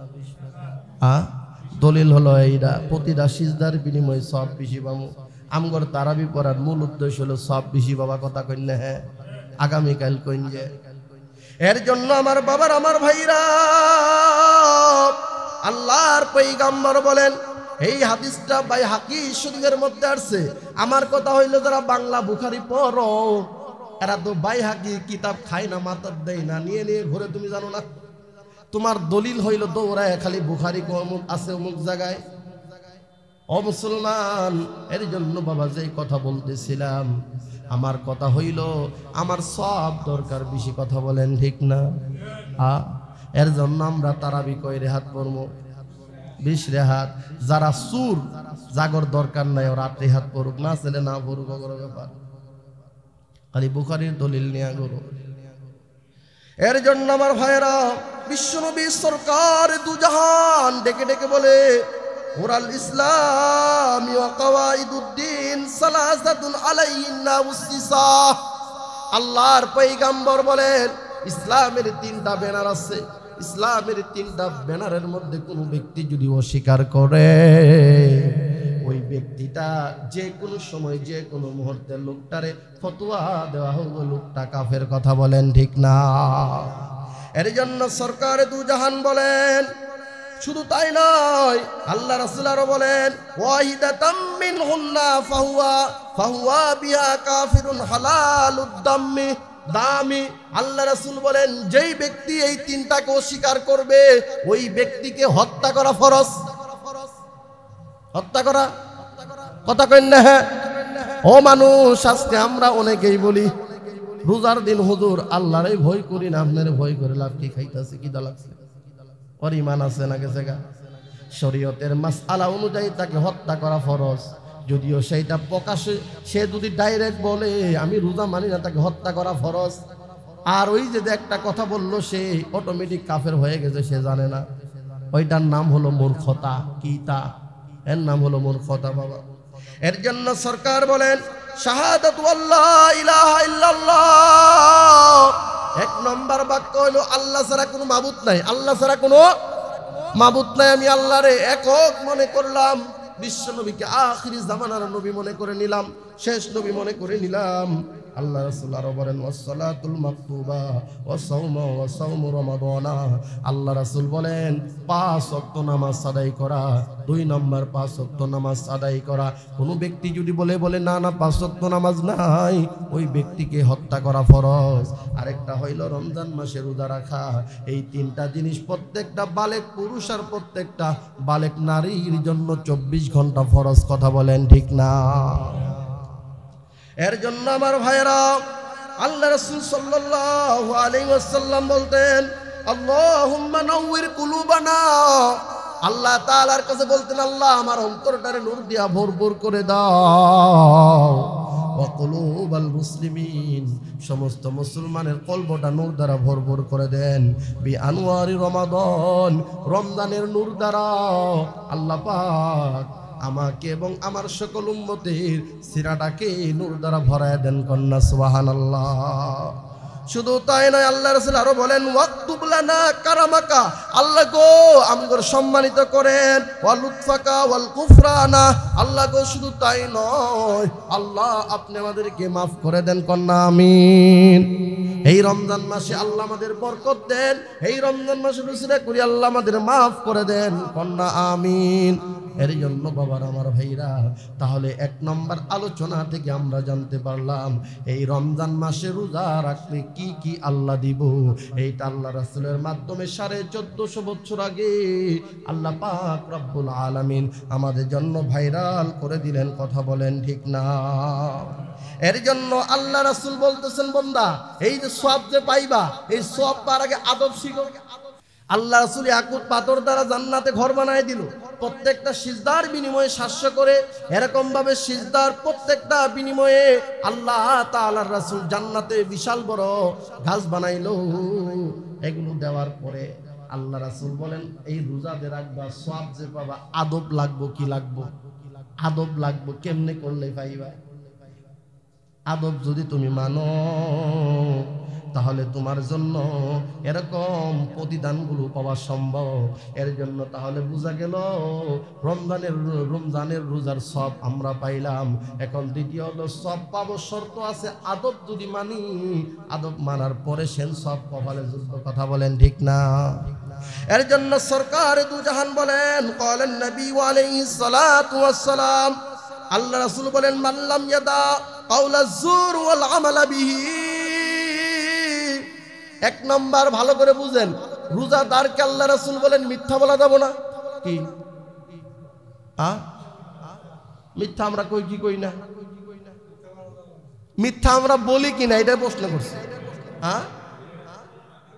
দলিল হলো এইটা, প্রতিটা সিজদার বিনিময়ে সব বেশি পাবো। আমগর তারাবি পড়ার মূল উদ্দেশ্য হলো সব বেশি বাবা, কথা কইন না? হ্যাঁ, আগামীকাল কইন যে। এর জন্য আমার বাবার আমার ভাইরা আল্লাহর পয়গম্বর বলেন, এই হাদিসটা বাইহাকি শরীফের মধ্যে আসছে। আমার কথা হইল যারা বাংলা বুখারী পড়ো, এরা তো বাইহাকি কিতাব খায় না, মাথার দেয় না, নিয়ে নিয়ে ঘুরে, তুমি জানো না? তোমার দলিল হইল দৌড়ায় খালি বুখারী অমুক আছে অমুক জায়গায়। ও মুসলমান, এর জন্য বাবা যেই কথা বলতেছিলাম, আমার কথা হইল আমার সব দরকার, বেশি কথা বলেন ঠিক না? এর জন্য আমরা তারাবি কয় রেহাত পড়বো, 20 রেহাত। যারা সুর জাগর দরকার নাই ওরা 8 রেহাত পড়ুক, না ছেলে না পড়ুক, ওগর ব্যাপার, খালি বুখারীর দলিল নিয়ে গরো। এর জন্য আমার ভাইরা, বিশ্বনবী সরকার দুজাহান ডেকে ডেকে বলে, ওরাল ইসলাম ওয়া কাওয়াইদুদ্দিন সালাসাতুন আলাইহিন্না উসসিসা। আল্লাহর পয়গম্বর বলেন, ইসলামের 3টা ব্যানার আছে। ইসলামের 3টা ব্যানারের মধ্যে কোনো ব্যক্তি যদি অস্বীকার করে, ওই ব্যক্তিটা যে কোনো সময় যে কোনো মুহূর্তে লোকটারে ফতোয়া দেওয়া হবে, লোকটা কাফের। কথা বলেন ঠিক না? এর জন্য সরকার দুজাহান বলেন, শুধু তাই নয়, আল্লাহ রাসূল আরো বলেন, ওয়াহিদাতাম মিনহুন্না ফাহুয়া বিহা কাফিরুন হালালুদ দামি। আল্লাহ রাসূল বলেন, যেই ব্যক্তি এই 3টাকে অস্বীকার করবে, ওই ব্যক্তিকে হত্যা করা ফরজ। হত্যা করা, কথা কইন না? হ্যাঁ ও মানুষ, আজকে আমরা অনেকেই বলি রোজার দিন হুজুর আল্লাহরে ভয় করি না, আপনার ভয় করে লাভ কি? খাইতেছে কি দা লাগছে, ওর ইমান আছে না গেছে গা? শরীয়তের মাসআলা অনুযায়ী তাকে হত্যা করা ফরজ, যদিও সেইটা প্রকাশ্যে সে যদি ডাইরেক্ট বলে আমি রোজা মানি না, তাকে হত্যা করা ফরজ। আর ওই যে একটা কথা বললো, সে অটোমেটিক কাফের হয়ে গেছে, সে জানে না। ওইটার নাম হলো মূর্খতা। কি তা? এর নাম হলো মূর্খতা বাবা। এর জন্য সরকার বলেন, শাহাদাতু আল্লাহ ইলাহা ইল্লাল্লাহ, 1 নম্বর বাক্য হলো আল্লাহ ছাড়া কোনো মাবুদ নাই। আল্লাহ ছাড়া কোনো মাবুদ নাই। আমি আল্লাহরে একক মনে করলাম, বিশ্ব নবীকে আখিরি জামানার নবী মনে করে নিলাম, শেষ নবী মনে করে নিলাম। আল্লাহ রাসূল আরো বলেন, ওয়াসসালাতুল মাকতুবা ওয়া সাওমু রমাদানা। আল্লাহ রাসূল বলেন, 5 ওয়াক্ত নামাজ আদায় করা। 2 নম্বর 5 ওয়াক্ত নামাজ আদায় করা। কোনো ব্যক্তি যদি বলে না 5 ওয়াক্ত নামাজ নাই, ওই ব্যক্তিকে হত্যা করা ফরজ। আরেকটা হইল রমজান মাসে রোজা রাখা। এই 3টা জিনিস প্রত্যেকটা বালেক পুরুষ আর প্রত্যেকটা বালেক নারীর জন্য 24 ঘন্টা ফরজ। কথা বলেন ঠিক না? এর জন্য আমার ভাইরা, আল্লাহ রাসূল সাল্লাল্লাহু আলাইহি ওয়াসাল্লাম বলতেন, আল্লাহুম্মা নাওয়ির কুলুবানা। আল্লাহ তাআলার কাছে বলতেন, আল্লাহ আমার অন্তরটারে নূর দিয়া ভরপুর করে দাও। ওয়া কুলুবাল মুসলিমিন, সমস্ত মুসলমানের কলবটা নূর দ্বারা ভরপুর করে দেন। বি আনওয়ারি রমাদান, রমজানের নূর দ্বারা আল্লাহ পাক আমাকে এবং আমার সকল উম্মতের সিরাটাকে নূর দ্বারা ভরায় দেন। কন্যা সুবহানাল্লাহ। শুধু তাই নয়, আল্লাহ রাসূল আরো বলেন, ওয়াক্তুব লানা কারামাকা। আল্লাহ গো আমগর সম্মানিত করেন, ওয়া লুতফাকা ওয়াল কুফরানা। আল্লাহ গো শুধু তাই নয়, আল্লাহ আপনি আমাদেরকে মাফ করে দেন। কন্যা আমিন। এই রমজান মাসে আল্লাহ আমাদের বরকত দেন। এই রমজান মাসে রুসুলা করি আল্লাহ আমাদের মাফ করে দেন। কন্যা আমিন। এর জন্য বাবার আমার ভাইরা, তাহলে 1 নম্বর আলোচনা থেকে আমরা জানতে পারলাম, এই রমজান মাসে রোজা রাখলে কি কি আল্লাহ দিব। এইটা আল্লাহ রাসূলের মাধ্যমে 1450 বছর আগে আল্লাহ পাক রব্বুল আলামিন আমাদের জন্য ভাইরাল করে দিলেন। কথা বলেন ঠিক না? এর জন্য আল্লাহ রাসূল বলতেছেন, বান্দা এই যে সওয়াব যে পাইবা, এই সওয়াব পাওয়ার আগে আদব শিখো। আল্লাহ রাসূল ইয়াকুত পাথর দ্বারা জান্নাতে ঘর বানায় দিল। প্রত্যেকটা সিজদার বিনিময়ে 700 করে, এরকম ভাবে সিজদার প্রত্যেকটা বিনিময়ে আল্লাহ তাআলার রাসূল জান্নাতে বিশাল বড় গাছ বানাইলো। এগুলো দেওয়ার পরে আল্লাহ রাসূল বলেন, এই রোজাতে রাখবা, সওয়াব যে পাবা, আদব লাগবো। কি লাগবো? আদব লাগবো। কেমনে করলে পাইবা? আদব যদি তুমি মানো, তাহলে তোমার জন্য এরকম প্রতিদানগুলো পাওয়া সম্ভব। এর জন্য তাহলে বোঝা গেল রমজানের রোজার সব আমরা পাইলাম। এখন দ্বিতীয় হলো সব পাবো, শর্ত আছে আদব যদি মানি, আদব মানার পরে সেন সব কপালে যুদ্ধ। কথা বলেন ঠিক না? এর জন্য সরকার দু জাহান বলেন ক্বালান নবী আলাইহিস সালাতু ওয়াস সালাম, আল্লাহ রাসূল বলেন মাল্লাম ইয়াদা কাওলাজ জুর ওয়াল আমালা বিহি। এক নাম্বার ভালো করে বুঝেন, রোজাদারকে আল্লাহ রাসূল বলেন মিথ্যা বলা যাবে না। কি মিথ্যা আমরা কই কি কই না? মিথ্যা আমরা বলি কিনা এটা প্রশ্ন করছি।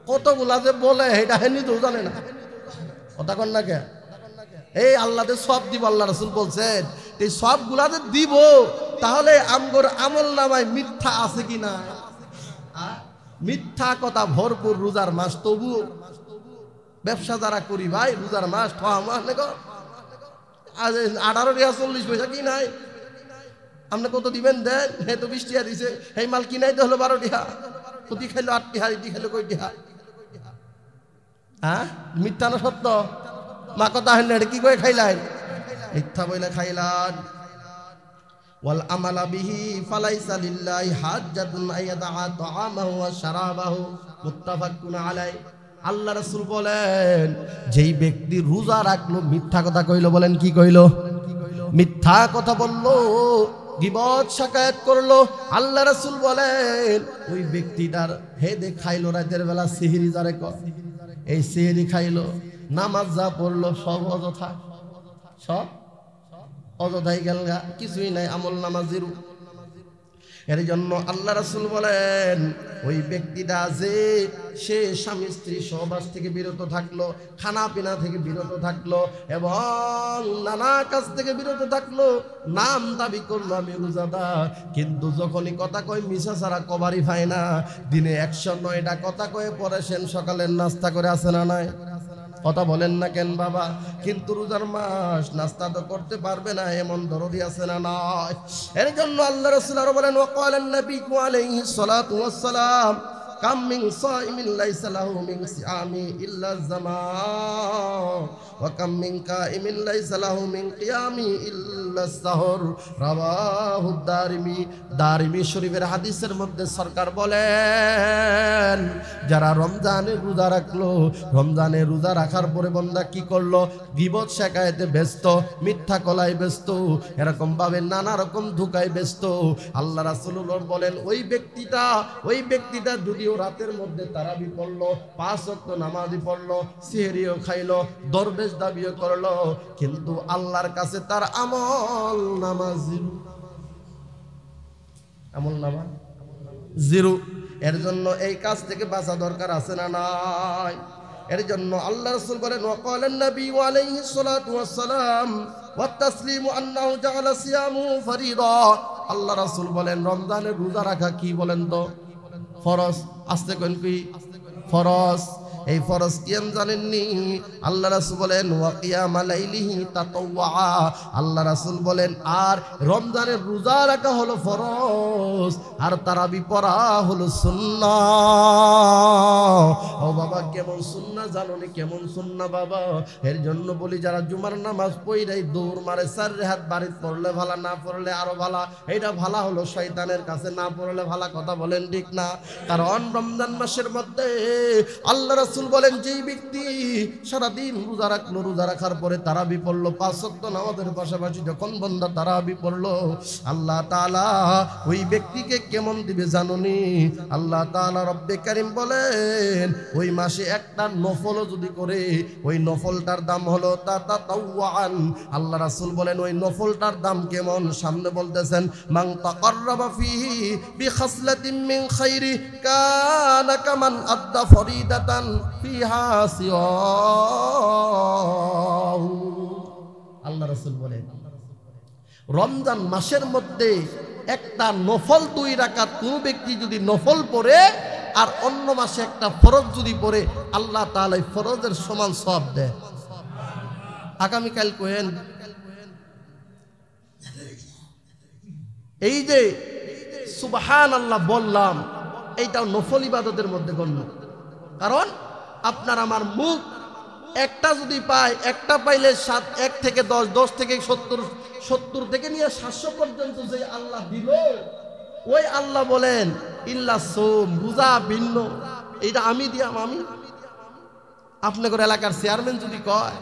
কতগুলা যে বলে এটা হেনি তো জানে না, কথা কন না কে? এই আল্লাহদের সব দিব, আল্লাহ রাসূল বলছেন এই সবগুলা যে দিব, তাহলে আমগর আমল নামায় মিথ্যা আছে কিনা? মিথ্যা কথা ভরপুর রোজার মাস। তবু ব্যবসা যারা করি ভাই, রোজার মাস মাস দেখো 18 টাকা 40 পয়সা কি নাই, আপনি কত দিবেন দেন? হে তো 20 টাকা দিছে, এই মাল কিনাইতে হলো 12 টাকা, প্রতি খাইলো 8 টাকা, এটি খাইলো কই টাকা? মিথ্যা না সত্য? মা কথা হেন কি করে খাইলেন? মিথ্যা বইলে খাইলান। ওয়াল আমালা বিহি ফালাইসা লিল্লাহি হাজ্জাতুন আয়াদা তাআমাহু ওয়া শারাবাহু, মুত্তাফাকুন আলাইহি। আল্লাহ রাসূল বলেন যেই ব্যক্তি রোজা রাখলো মিথ্যা কথা কইলো, বলেন কি কইলো? মিথ্যা কথা বললো, গীবত শাকায়াত করলো, আল্লাহ রাসূল বলেন ওই ব্যক্তিটার হেদে খাইলো রাতের বেলা সিহরি যারে কয়, এই সিহরি খাইলো, নামাজ যা পড়লো সব অযথা, সব অযথাই গেল, কিছুই নাই, আমল নামাজ জিরো। এর জন্য আল্লাহ রাসূল বলেন ওই ব্যক্তিটা যে সে স্বামী স্ত্রী সহবাস থেকে বিরত থাকলো, খানা পিনা থেকে বিরত থাকলো এবং নানা কাজ থেকে বিরত থাকলো, নাম দাবি করলো আমি রোজাদার, কিন্তু যখনই কথা কয় মিশা ছাড়া কবারই পায় না, দিনে 109টা কথা কয়ে পরে সেন সকালের নাস্তা করে আসে না নাই? কথা বলেন না কেন বাবা? কিন্তু রোজার মাস নাস্তা তো করতে পারবে না, এমন দরদি আছে না নাই? এর জন্য আল্লাহ রাসূল আরো বলেন ওয়াকালান নবী আলাইহিস সালাতু ওয়াস সালাম কাম মিন সাইমিন লাইসা লাহু মিন সিয়ামি ইল্লা যামান ওয়া কাম মিন কাইমিন লাইসা লাহু মিন কিয়ামি ইল্লা সাহর, রাওয়াহু দারিমি। দারিমি শরীফের হাদিসের মধ্যে সরকার বলেন যারা রমজানে রোজা রাখলো, রমজানে রোজা রাখার পরে বান্দা কি করলো? গীবত শাকায়াতে ব্যস্ত, মিথ্যা কলায় ব্যস্ত, এরকম ভাবে নানা রকম ধোঁকায় ব্যস্ত। আল্লাহ রাসূল বলেন ওই ব্যক্তিটা যদিও রাতের মধ্যে তারাবি পড়লো, 5 ওয়াক্ত নামাজই পড়লো, সিহরিও খাইলো, দরবেশ দাবিও করলো, কিন্তু আল্লাহর কাছে তার আমল নামা জিরো, আমল নামা জিরো। এর জন্য এই কাজ থেকে বাঁচা দরকার আছে না নাই? এর জন্য আল্লাহ রাসূল বলেন ওয়াকালান নবী আলাইহিস সালাতু ওয়াস সালাম ওয়া তাসলিমু আন্নাহু জাআলা সিয়ামু ফরিদা। আল্লাহ রাসূল বলেন রমজানের রোজা রাখা কি বলেন তো? ফরজ। আস্তে কোন কি? ফরজ। এই ফরজ কিয়াম জানেননি? আল্লাহ রাসূল বলেন ওয়া কিয়ামা লাইলিহি তাতাওয়া। আল্লাহ রাসূল বলেন আর রমজানের রোজা রাখা হলো ফরজ, আর তারাবি পড়া হলো সুন্নাহ। ও বাবা কেমন সুন্নাহ জানোনি? কেমন সুন্নাহ বাবা? এর জন্য বলি যারা জুমার নামাজ পড়াই দৌড় মারে, 4 হাত বাড়িতে পড়লে ভালো, না পড়লে আরো ভালো, এটা ভালো হলো শয়তানের কাছে, না পড়লে ভালো। কথা বলেন ঠিক না? কারণ রমজান মাসের মধ্যে আল্লাহ রাসূল বলেন যেই ব্যক্তি সারাদিন রোজা রাখলো, রোজা রাখার পরে তারাবি পড়লো, 5 ওয়াক্ত নামাজের পাশাপাশি যখন বান্দা তারাবি পড়লো, আল্লাহ তাআলা ওই ব্যক্তিকে কেমন দিবে জানোনি? আল্লাহ তাআলা রব্বে কারীম বলেন ওই মাসে একটা নফলও যদি করে, ওই নফলটার দাম হলো তাতাওয়ান। আল্লাহ রাসূল বলেন ওই নফলটার দাম কেমন? সামনে বলতেছেন মান তাকাররাবা ফিহি বিখাসলাতিন মিন খাইরি কানা কামান আদ্দা ফরিদাতান ফিহা সিয়াম। আল্লাহ রাসূল বলেন রমজান মাসের মধ্যে একটা নফল 2 রাকাত কোন ব্যক্তি যদি নফল পড়ে আর অন্য মাসে একটা ফরজ যদি পড়ে, আল্লাহ তাআলা এই ফরজের সমান সওয়াব দেয়। আগামীকাল কোয়েন এই যে সুবহানাল্লাহ বললাম, এইটাও নফল ইবাদতের মধ্যে গণ্য। কারণ আপনার আমার মুখ একটা যদি পায়, একটা পাইলে 1 থেকে 10, 10 থেকে 70, 70 থেকে নিয়ে 700 পর্যন্ত যে আল্লাহ দিল, ওই আল্লাহ বলেন ইল্লা সোম, রোজা ভিন্ন, এইটা আমি দিয়াম। আমি আপনাদের এলাকার চেয়ারম্যান যদি কয়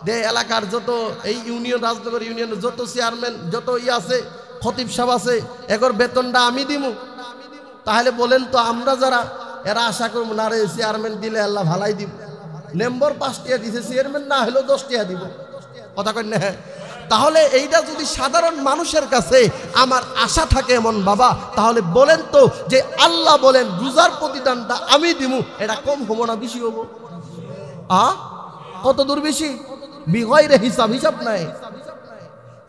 যে এলাকার যত এই ইউনিয়ন রাজনগর ইউনিয়নের যত চেয়ারম্যান যত আছে খতিব সাহেব আছে এগোর বেতনটা আমি দিমু, তাহলে বলেন তো আমরা যারা এরা আশা করবো না রে চেয়ারম্যান দিলে আল্লাহ ভালাই দিব, মেম্বার 5 টাকা দিছে চেয়ারম্যান না হলেও 10 টাকা দিব, কথা কই না? তাহলে এইটা যদি সাধারণ মানুষের কাছে আমার আশা থাকে এমন বাবা, তাহলে বলেন তো যে আল্লাহ বলেন রোজার প্রতিদানটা আমি দিমু, এটা কম হবো না বেশি হবো? কত দূর বেশি? বিগয়রে হিসাব নাই।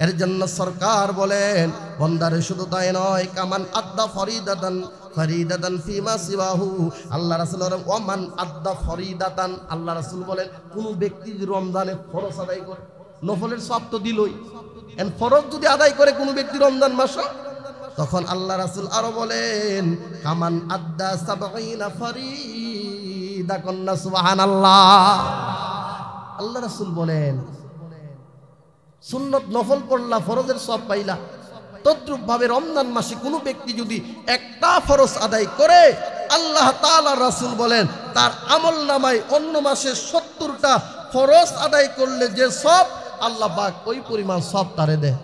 এর জন্য সরকার বলেন বন্দারে শুধু তাই নয়, কামান আদ্দা ফরিদাতান ফিমা সিওয়াহু, আল্লাহ রাসূল বলেন ওমান আদ্দা ফরিদাতান, আল্লাহ রাসূল বলেন কোন ব্যক্তি রমজানে ফরজ আদায় করে, নফলের সওয়াব তো দিলই, এন ফরজ যদি আদায় করে কোন ব্যক্তি রমজান মাসে, তখন আল্লাহ রাসূল আরো বলেন কামান আদ্দা সাবঈনা ফরিদা, কন্না সুবহানাল্লাহ। আল্লাহ রাসূল বলেন সুন্নত নফল পড়লা ফরজের সওয়াব পাইলা, তদ্রূপ ভাবে রমজান মাসে কোনো ব্যক্তি যদি একটা ফরজ আদায় করে, আল্লাহ তাআলা রাসূল বলেন তার আমল নামায় অন্য মাসে 70টা ফরজ আদায় করলে যে সওয়াব, আল্লাহ পাক ওই পরিমাণ সওয়াব তারে দেয়।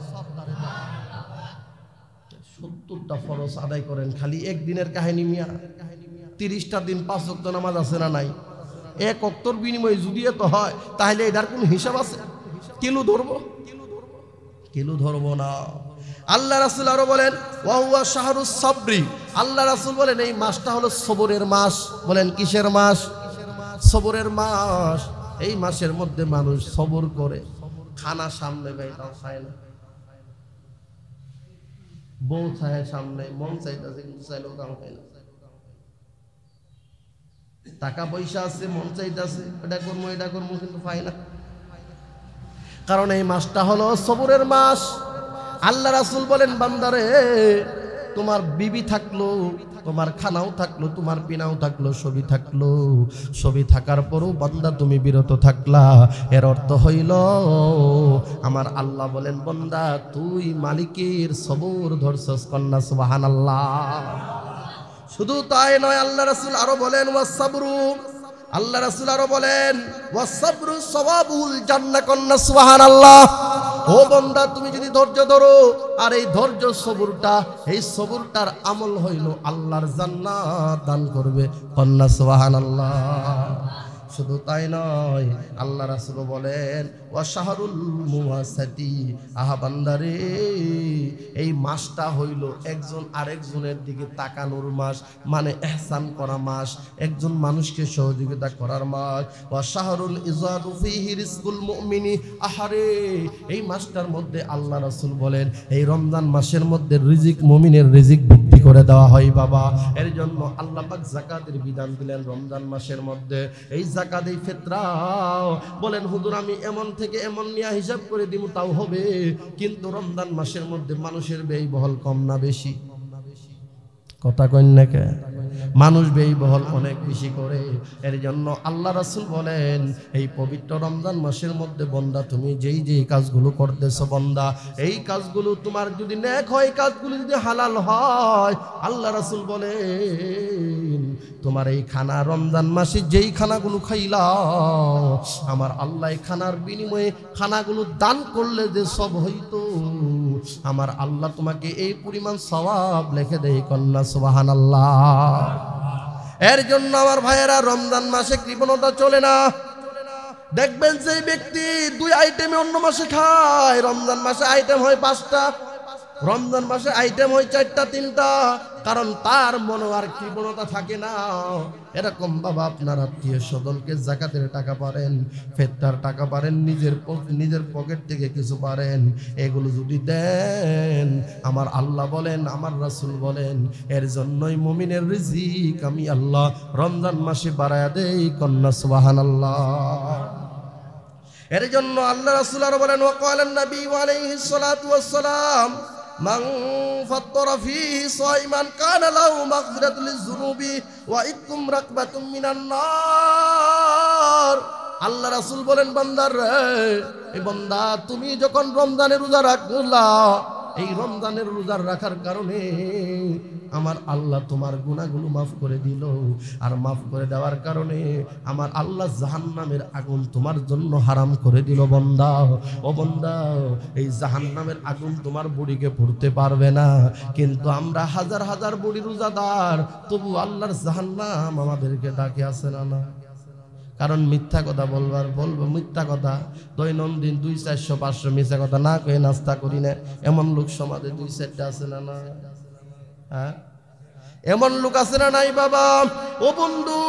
70টা ফরজ আদায় করেন, খালি একদিনের কাহিনী মিয়া, 30টা দিন 5 ওয়াক্ত নামাজ আছে না নাই? এক ওয়াক্তর বিনিময়ে যদি এত হয় তাহলে এটার কোনো হিসাব আছে? কিলো ধরবো? কিলো ধরবো না। আল্লাহ রাসূল আরো বলেন ওয়া হুয়া শাহরুস সাবরি, আল্লাহ রাসূল বলেন এই মাসটা হলো সবরের মাস। বলেন কিসের মাস? সবরের মাস। এই মাসের মধ্যে মানুষ সবর করে, খানা সামনে বেটাও খায় না, বউ ছায় সামনে, মন চাইতেছে কিন্তু চাইলেও দাম খায় না, টাকা পয়সা আছে মন চাইতেছে এটা করবো কিন্তু পায় না, কারণ এই মাসটা হলো সবরের মাস। আল্লাহ রাসূল বলেন বান্দারে তোমার বিবি থাকলো, তোমার খানাও থাকলো, তোমার পিনাও থাকলো, সবই থাকলো, সবই থাকার পরও বান্দা তুমি বিরত থাকলা, এর অর্থ হইল আমার আল্লাহ বলেন বান্দা তুই মালিকের সবর ধরছস, কন্না সুবহানাল্লাহ। শুধু তাই নয়, আল্লাহ রাসূল আরো বলেন ওয়াসসাবরু, আল্লাহ রাসূল আরো বলেন ওয়াসসাবরু সওয়াবুল জান্নাহ, কন্না সুবহানাল্লাহ। ও বান্দা তুমি যদি ধৈর্য ধরো, আর এই ধৈর্য সবরটা, এই সবরটার আমল হইল আল্লাহর জান্নাত দান করবে, কন্না সুবহানাল্লাহ। শুধু তাই নয়, আল্লাহ রাসূল বলেন ওয়া শাহরুল মুওয়াসাতি, আহা বান্দারে এই মাসটা হইল একজন আরেকজনের দিকে তাকানোর মাস, মানে ইহসান করা মাস, একজন মানুষকে সহযোগিতা করার মাস। ওয়া শাহরুল ইজাদু ফীহি রিজকুল মুমিনি, আহারে এই মাসটার মধ্যে আল্লাহ রাসূল বলেন এই রমজান মাসের মধ্যে রিজিক, মুমিনের রিজিক বৃদ্ধি করে দেওয়া হয় বাবা। এর জন্য আল্লাহ পাক যাকাতের বিধান দিলেন রমজান মাসের মধ্যে। এই যাকাত, এই ফিতরা বলেন হুজুর আমি এমন থেকে এমন নিয়ে হিসাব করে দিব তাও হবে, কিন্তু রমজান মাসের মধ্যে মানুষের ব্যয়বহুল কম না বেশি? কথা কইন না কে? মানুষ ব্যয়বহুল অনেক বেশি করে। এর জন্য আল্লাহ রাসূল বলেন এই পবিত্র রমজান মাসের মধ্যে বান্দা তুমি যেই যেই কাজগুলো করতেছো বান্দা, এই কাজগুলো তোমার যদি নেক হয়, কাজগুলো যদি হালাল হয়, আল্লাহ রাসূল বলেন তোমার এই খানা রমজান মাসে যেই খানাগুলো খাইলা, আমার আল্লাহ এই খানার বিনিময়ে খানাগুলো দান করলে যে সব হইতো, আমার আল্লাহ তোমাকে এই পরিমাণ সওয়াব লিখে দেয়, কন্না সুবহানাল্লাহ। এর জন্য আমার ভাইয়েরা রমজান মাসে কৃপণতা চলে না। দেখবেন যে ব্যক্তি 2 আইটেমে অন্য মাসে খায়, রমজান মাসে আইটেম হয় 5টা, রমজান মাসে আইটেম হয় 4টা 3টা, কারণ তার মনে আর কৃপণতা থাকে না। এরকম বাবা আপনার আত্মীয় স্বজনকে যাকাতের টাকা পারেন, ফিতরার টাকা পারেন, নিজের পকেট থেকে কিছু পারেন, এগুলো যদি দেন, আমার আল্লাহ বলেন, আমার রাসূল বলেন, এর জন্যই মুমিনের রিজিক আমি আল্লাহ রমজান মাসে বাড়ায়া দেই, কন্না সুবহানাল্লাহ। এর জন্য আল্লাহ রাসূল আরো বলেন ওয়াকালান নবী আলাইহিস সালাতু ওয়াস সালাম মান ফাত্তারা ফীহি সাইমান কানা লাহু মাগফিরাতুল লিযুনুবি ওয়া ইতকুম রাকবাতুম মিনান নার। আল্লাহ রাসূল বলেন বান্দার রে, এই বান্দা তুমি যখন রমজানের রোজা রাখলা, এই রমজানের রোজা রাখার কারণে আমার আল্লাহ তোমার গুনাহগুলো মাফ করে দিল, আর মাফ করে দেওয়ার কারণে আমার আল্লাহ জাহান্নামের আগুন তোমার জন্য হারাম করে দিল। বান্দা, ও বান্দা, এই জাহান্নামের আগুন তোমার বুড়িকে পুড়তে পারবে না, কিন্তু আমরা হাজার হাজার বুড়ি রোজাদার, তবু আল্লাহর জাহান্নাম আমাদেরকে ডাকে, আছে না? না, কারণ মিথ্যা কথা বলবো মিথ্যা কথা, দৈনন্দিন 200-400 মিথ্যা কথা না কয়ে নাস্তা করি না, এমন লোক সমাজে 2-4টা আছে না? না, হ্যাঁ, এমন লোক আছে না নাই বাবা? ও বন্ধু,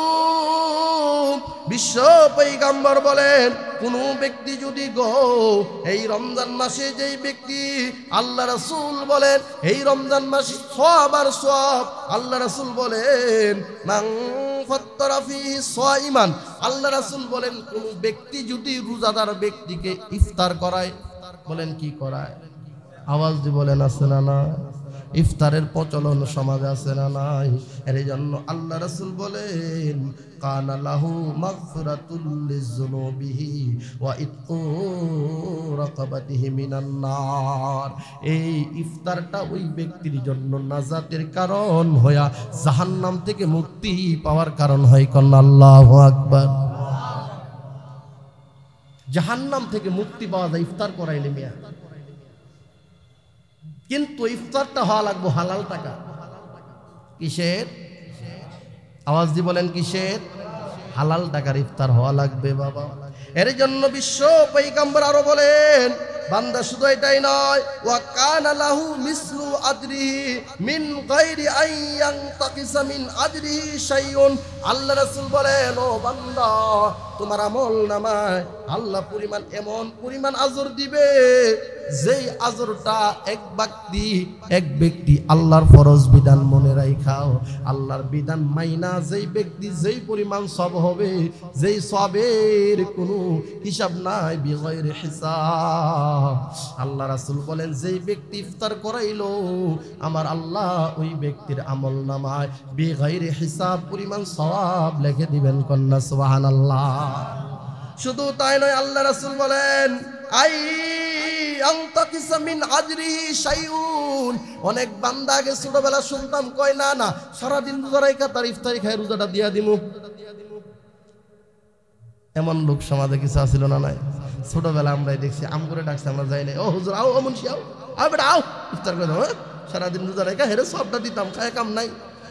বিশ্ব পয়গম্বর বলেন, কোন ব্যক্তি যদি এই রমজান মাসে, যেই ব্যক্তি, আল্লাহ রাসূল বলেন এই রমজান মাসে সওয়াব আর সওয়াব, আল্লাহ রাসূল বলেন মান ফাত্তারা ফিহি সাইমান, আল্লাহ রাসূল বলেন কোন ব্যক্তি যদি রোজাদার ব্যক্তিকে ইফতার করায়, বলেন কি করায়? আওয়াজ দিয়ে বলেন, আছে না? না, ইফতারের প্রচলন সমাজে আছে না? নাই। এর জন্য আল্লাহ রাসূল বলেন কানা লাহু মাগফিরাতুল লিযুনুবিহি ওয়া ইতকু রাকাবাতিহি মিনান নার। এই ইফতারটা ওই ব্যক্তির জন্য নাজাতের কারণ হইয়া জাহান্নাম থেকে মুক্তি পাওয়ার কারণ হয়। কন্না আল্লাহু আকবার। জাহান্নাম থেকে মুক্তি পাওয়া যায় ইফতার করাইলে মিয়া, কিন্তু ইফতারটা হওয়া লাগবে হালাল টাকা। কিসের? আওয়াজ দিয়ে বলেন, কিসের? হালাল টাকার ইফতার হওয়া লাগবে বাবা। এর জন্য বিশ্ব পয়গম্বর আরো বলেন, বান্দা শুধু এটাই নয়, ওয়া কানা লাহু মিসলু আজরিহি মিন গায়রি আইয়ান তাকিসা মিন আজরিহি শাইউন। আল্লাহ রাসূল বলেন, ও বান্দা, তোমার আমল নামায় আল্লাহ এমন পরিমাণ আজর দিবে, যেই আজরটা এক ব্যক্তি আল্লাহর ফরজ বিধান মনে রাখাও, আল্লাহর বিধান মাইনা যেই ব্যক্তি যেই পরিমাণ সওয়াব হবে, যেই সওয়াবের কোনো হিসাব নাই, বিগয়রি হিসাব। আল্লাহ রাসূল বলেন, যেই ব্যক্তি ইফতার করাইলো, আমার আল্লাহ ওই ব্যক্তির আমল নামায় বিগয়রি হিসাব পরিমাণ সওয়াব লিখে দিবেন। কন্যা সুবহানাল্লাহ। শুধু তাই নয়, আল্লাহ রাসূল বলেন অনেক বান্দাকে ছোটবেলা শুনতাম কয়, না না, সারাদিন রোজা রাইখা তার ইফতারি খায় রোজাটা দিয়া দিমু। এমন লোক সমাজে কিছু আছিল না? নাই। ছোটবেলা আমরাই দেখছি, আম করে ডাকছে, আমরা যাই নাই, ও হুজুর আও, ও মুন্সি আও, আও বেটা আও, ইফতার করে দাও। সারাদিন রোজা রাইখা হেরে সবটা দিতাম, খায় কাম নাই।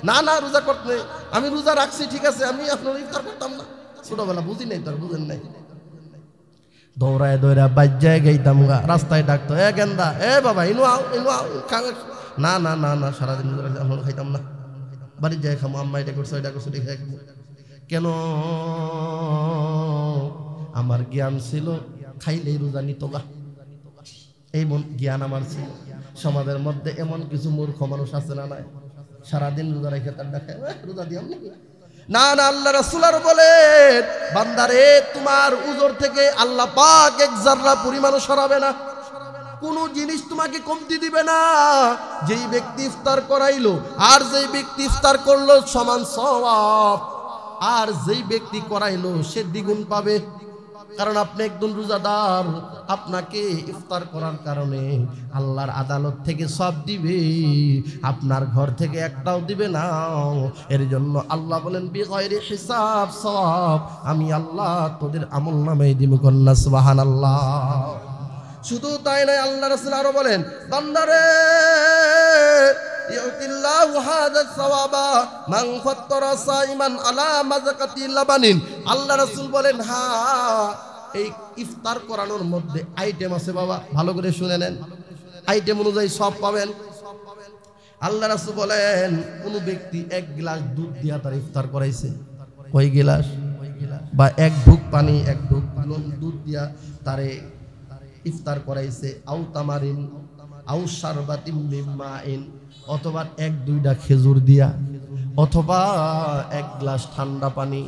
না না, রোজা করতে আমি রোজা রাখছি, ঠিক আছে, আমি আপনার ইফতার করতাম না। ছোটবেলা বুঝি নাই, তার বুঝেন নাই। দৌড়ায় দৌড়া বাজ্যায় গেইতাম গা, রাস্তায় ডাকতো, এ গেন্দা, এ বাবা, ইনু আও, ইনু আও। না না না না, সারাদিন আমরা খাইতাম না, বাড়ির যাই খামো, আম্মা এটা করছো, এটা করছো, খাই খাবো। কেন? আমার জ্ঞান ছিল খাইলেই রোজা নিত গা, এই জ্ঞান আমার ছিল। সমাজের মধ্যে এমন কিছু মূর্খ মানুষ আছে না? নাই। সারাদিন রোজা রেখে তার ডাকায়, রোজা দিয়াম নাকি? না না, আল্লাহ রাসূল আর বলেন, বান্দারে, তোমার উজর থেকে আল্লাহ পাক এক জাররা পরিমাণও সরাবে না, কোনো জিনিস তোমাকে কমতি দিবে না। যেই ব্যক্তি ইফতার করাইলো আর যেই ব্যক্তি ইফতার করলো সমান সওয়াব, আর যেই ব্যক্তি করাইলো সে দ্বিগুণ পাবে। কারণ আপনি একজন রোজাদার, আপনাকে ইফতার করার কারণে আল্লাহর আদালত থেকে সব দিবে, আপনার ঘর থেকে একটাও দিবে না। এর জন্য আল্লাহ বলেন, বিগয়রি হিসাব সওয়াব আমি আল্লাহ তোদের আমল নামে দিব। কন্যা সুবহানাল্লাহ। শুধু তাই নয়, আল্লাহ রাসূল আরো বলেন, বান্দারে, ইউতিল্লাহু হাযা সাওয়াবা মান ফাত্তারা সাইমান আলা মাযাকাতি লাবানিন। আল্লাহ রাসূল বলেন, হ্যাঁ, এই ইফতার করানোর মধ্যে আইটেম আছে বাবা, ভালো করে শুনে নেন, আইটেম অনুযায়ী সব পাবেন। আল্লাহ রাসূল বলেন, কোন ব্যক্তি 1 গ্লাস দুধ দিয়া তার ইফতার করাইছে, কয় গ্লাস? বা 1 ঢুক পানি, 1 ঢুক দুধ দিয়া তারে ইফতার করাইছে, আও তামারিন আও শারবাতিম মিম্মাইন, অথবা 1-2টা খেজুর দিয়া, অথবা 1 গ্লাস ঠান্ডা পানি।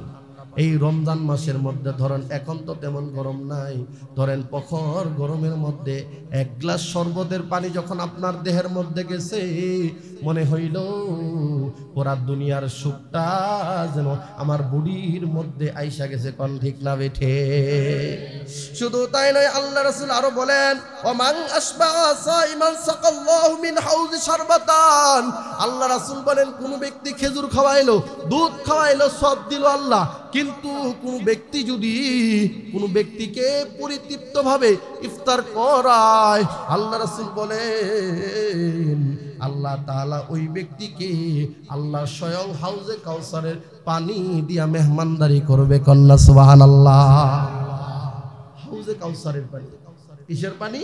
এই রমজান মাসের মধ্যে ধরেন, এখন তো তেমন গরম নাই, ধরেন প্রখর গরমের মধ্যে 1 গ্লাস শরবতের পানি যখন আপনার দেহের মধ্যে গেছে, মনে হইল পুরা দুনিয়ার সুখটা যেন আমার বুড়ির মধ্যে আইসা গেছে, কোন ঠিক না বেঠে। শুধু তাই নয়, আল্লাহ রাসূল আরো বলেন, ওমান আসবা সাইমান সাকাল্লাহু মিন হাউজি শারবাতান। আল্লাহ রাসূল বলেন, কোন ব্যক্তি খেজুর খাওয়াইলো, দুধ খাওয়াইলো, সব দিল আল্লাহ, কিন্তু কোন ব্যক্তি যদি কোন ব্যক্তিকে পরিতৃপ্তভাবে ইফতার করায়, আল্লাহ রাসূল বলেন আল্লাহ তাআলা ওই ব্যক্তিকে আল্লাহ স্বয়ং হাউজে কাউসারের পানি দিয়া মেহমানদারি করবে, কন্যা সুবহানাল্লাহ। হাউজে কাউসারের পানি, কিসের পানি?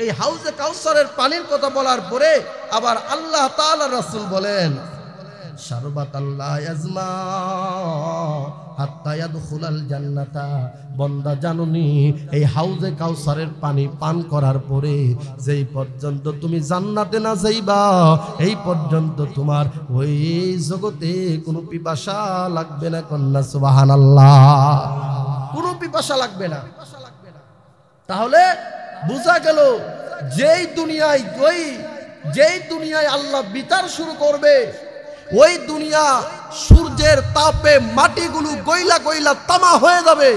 এই হাউজে কাউসারের পানির কথা বলার পরে আবার আল্লাহ তাআলা রাসূল বলেন, শারবাতাল্লাহ ইয়াজমা হাত্তা ইয়াদখুলাল জান্নাতা। বান্দা জানুনি, এই হাউজে কাউসারের পানি পান করার পরে যেই পর্যন্ত তুমি জান্নাতে না যাইবা, এই পর্যন্ত তোমার ওই জগতে কোনো পিপাসা লাগবে না, কন্যা সুবহানাল্লাহ। কোনো পিপাসা লাগবে না। তাহলে বোঝা গেল যেই দুনিয়ায় আল্লাহ বিচার শুরু করবে, ওই দুনিয়া সূর্যের তাপে মাটিগুলো গইলা গইলা তামা হয়ে যাবে,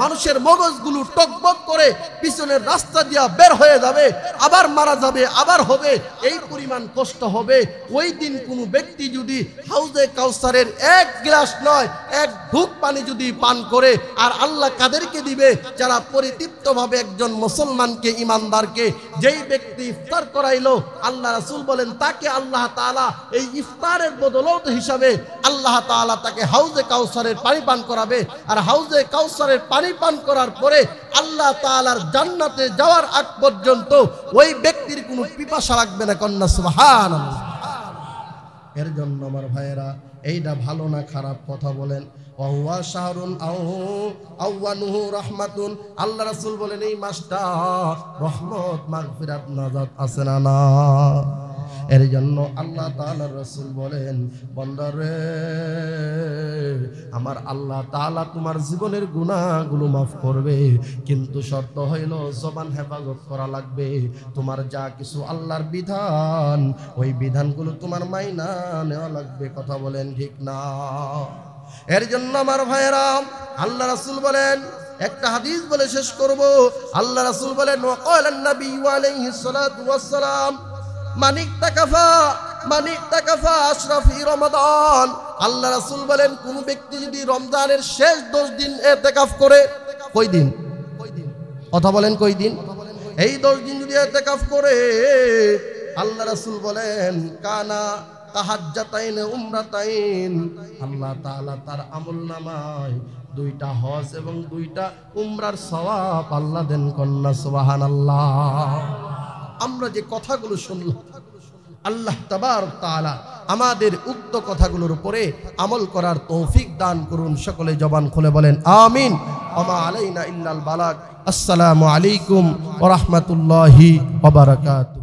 মানুষের মগজগুলো টকবক করে পিছনের রাস্তা দিয়া বের হয়ে যাবে, আবার মারা যাবে, আবার হবে, এই পরিমাণ কষ্ট হবে। ওই দিন কোনো ব্যক্তি যদি হাউজে কাউসারের এক গ্লাস নয়, এক ঢুক পানি যদি পান করে, আর আল্লাহ কাদেরকে দিবে? যারা পরিতৃপ্তভাবে একজন মুসলমানকে, ইমানদারকে, যেই ব্যক্তি ইফতার করাইলো, আল্লাহ রাসূল বলেন তাকে আল্লাহ তাআলা এই ইফতারের বদৌলত হিসাবে আল্লাহ তাআলা তাকে হাউজে কাউসারের পানি পান করাবে। আর হাউজে কাউসারের পানি পান করার পরে আল্লাহ তাআলার জান্নাতে যাওয়ার আগ পর্যন্ত ওই ব্যক্তির কোনো পিপাসা লাগবে না, কন্যা সুবহানাল্লাহ। এর জন্য আমার ভাইয়েরা, এইটা ভালো না খারাপ কথা বলেন, ওয়া শাহরুন আউয়ানুহু রাহমাতুন। আল্লাহ রাসূল বলেন এই মাসটা রহমত, মাগফিরাত, নাজাত আছে না না। এর জন্য আল্লাহ তাআলার রাসূল বলেন, বান্দারে আমার আল্লাহ তাআলা তোমার জীবনের গুনাহগুলো মাফ করবে, কিন্তু শর্ত হইল জবান হেফাজত করা লাগবে। তোমার যা কিছু আল্লাহর বিধান, ওই বিধানগুলো তোমার মাইনা নেওয়া লাগবে। কথা বলেন ঠিক না? এর জন্য আমার ভাইয়েরা, আল্লাহ রাসূল বলেন, একটা হাদিস বলে শেষ করব। আল্লাহ রাসূল বলেন, ওয়াকালান নবী আলাইহিস সালাতু ওয়াস সালাম মানিকতাকাফা আশরাফি রমাদান। আল্লাহ রাসূল বলেন, কোন ব্যক্তি যদি রমজানের শেষ 10 দিন ইতিকাফ করে, কয় দিন? কথা বলেন, কয় দিন? এই 10 দিন যদি ইতিকাফ করে, আল্লাহ রাসূল বলেন কানা তাহাজ্জাতাইন উমরাতাইন, আল্লাহ তাআলা তার আমলনামায় 2টা হজ এবং 2টা উমরার সওয়াব আল্লাহ দেন, কন্যা সুবহানাল্লাহ। আমরা যে কথাগুলো শুনলাম, আল্লাহ তাবারক তাআলা আমাদের উক্ত কথাগুলোর উপরে আমল করার তৌফিক দান করুন। সকলে জবান খুলে বলেন আমিন। ওমা আলাইনা ইল্লাল বালাগ। আসসালামু আলাইকুম ওয়া রাহমাতুল্লাহি ওয়া বারাকাতুহু।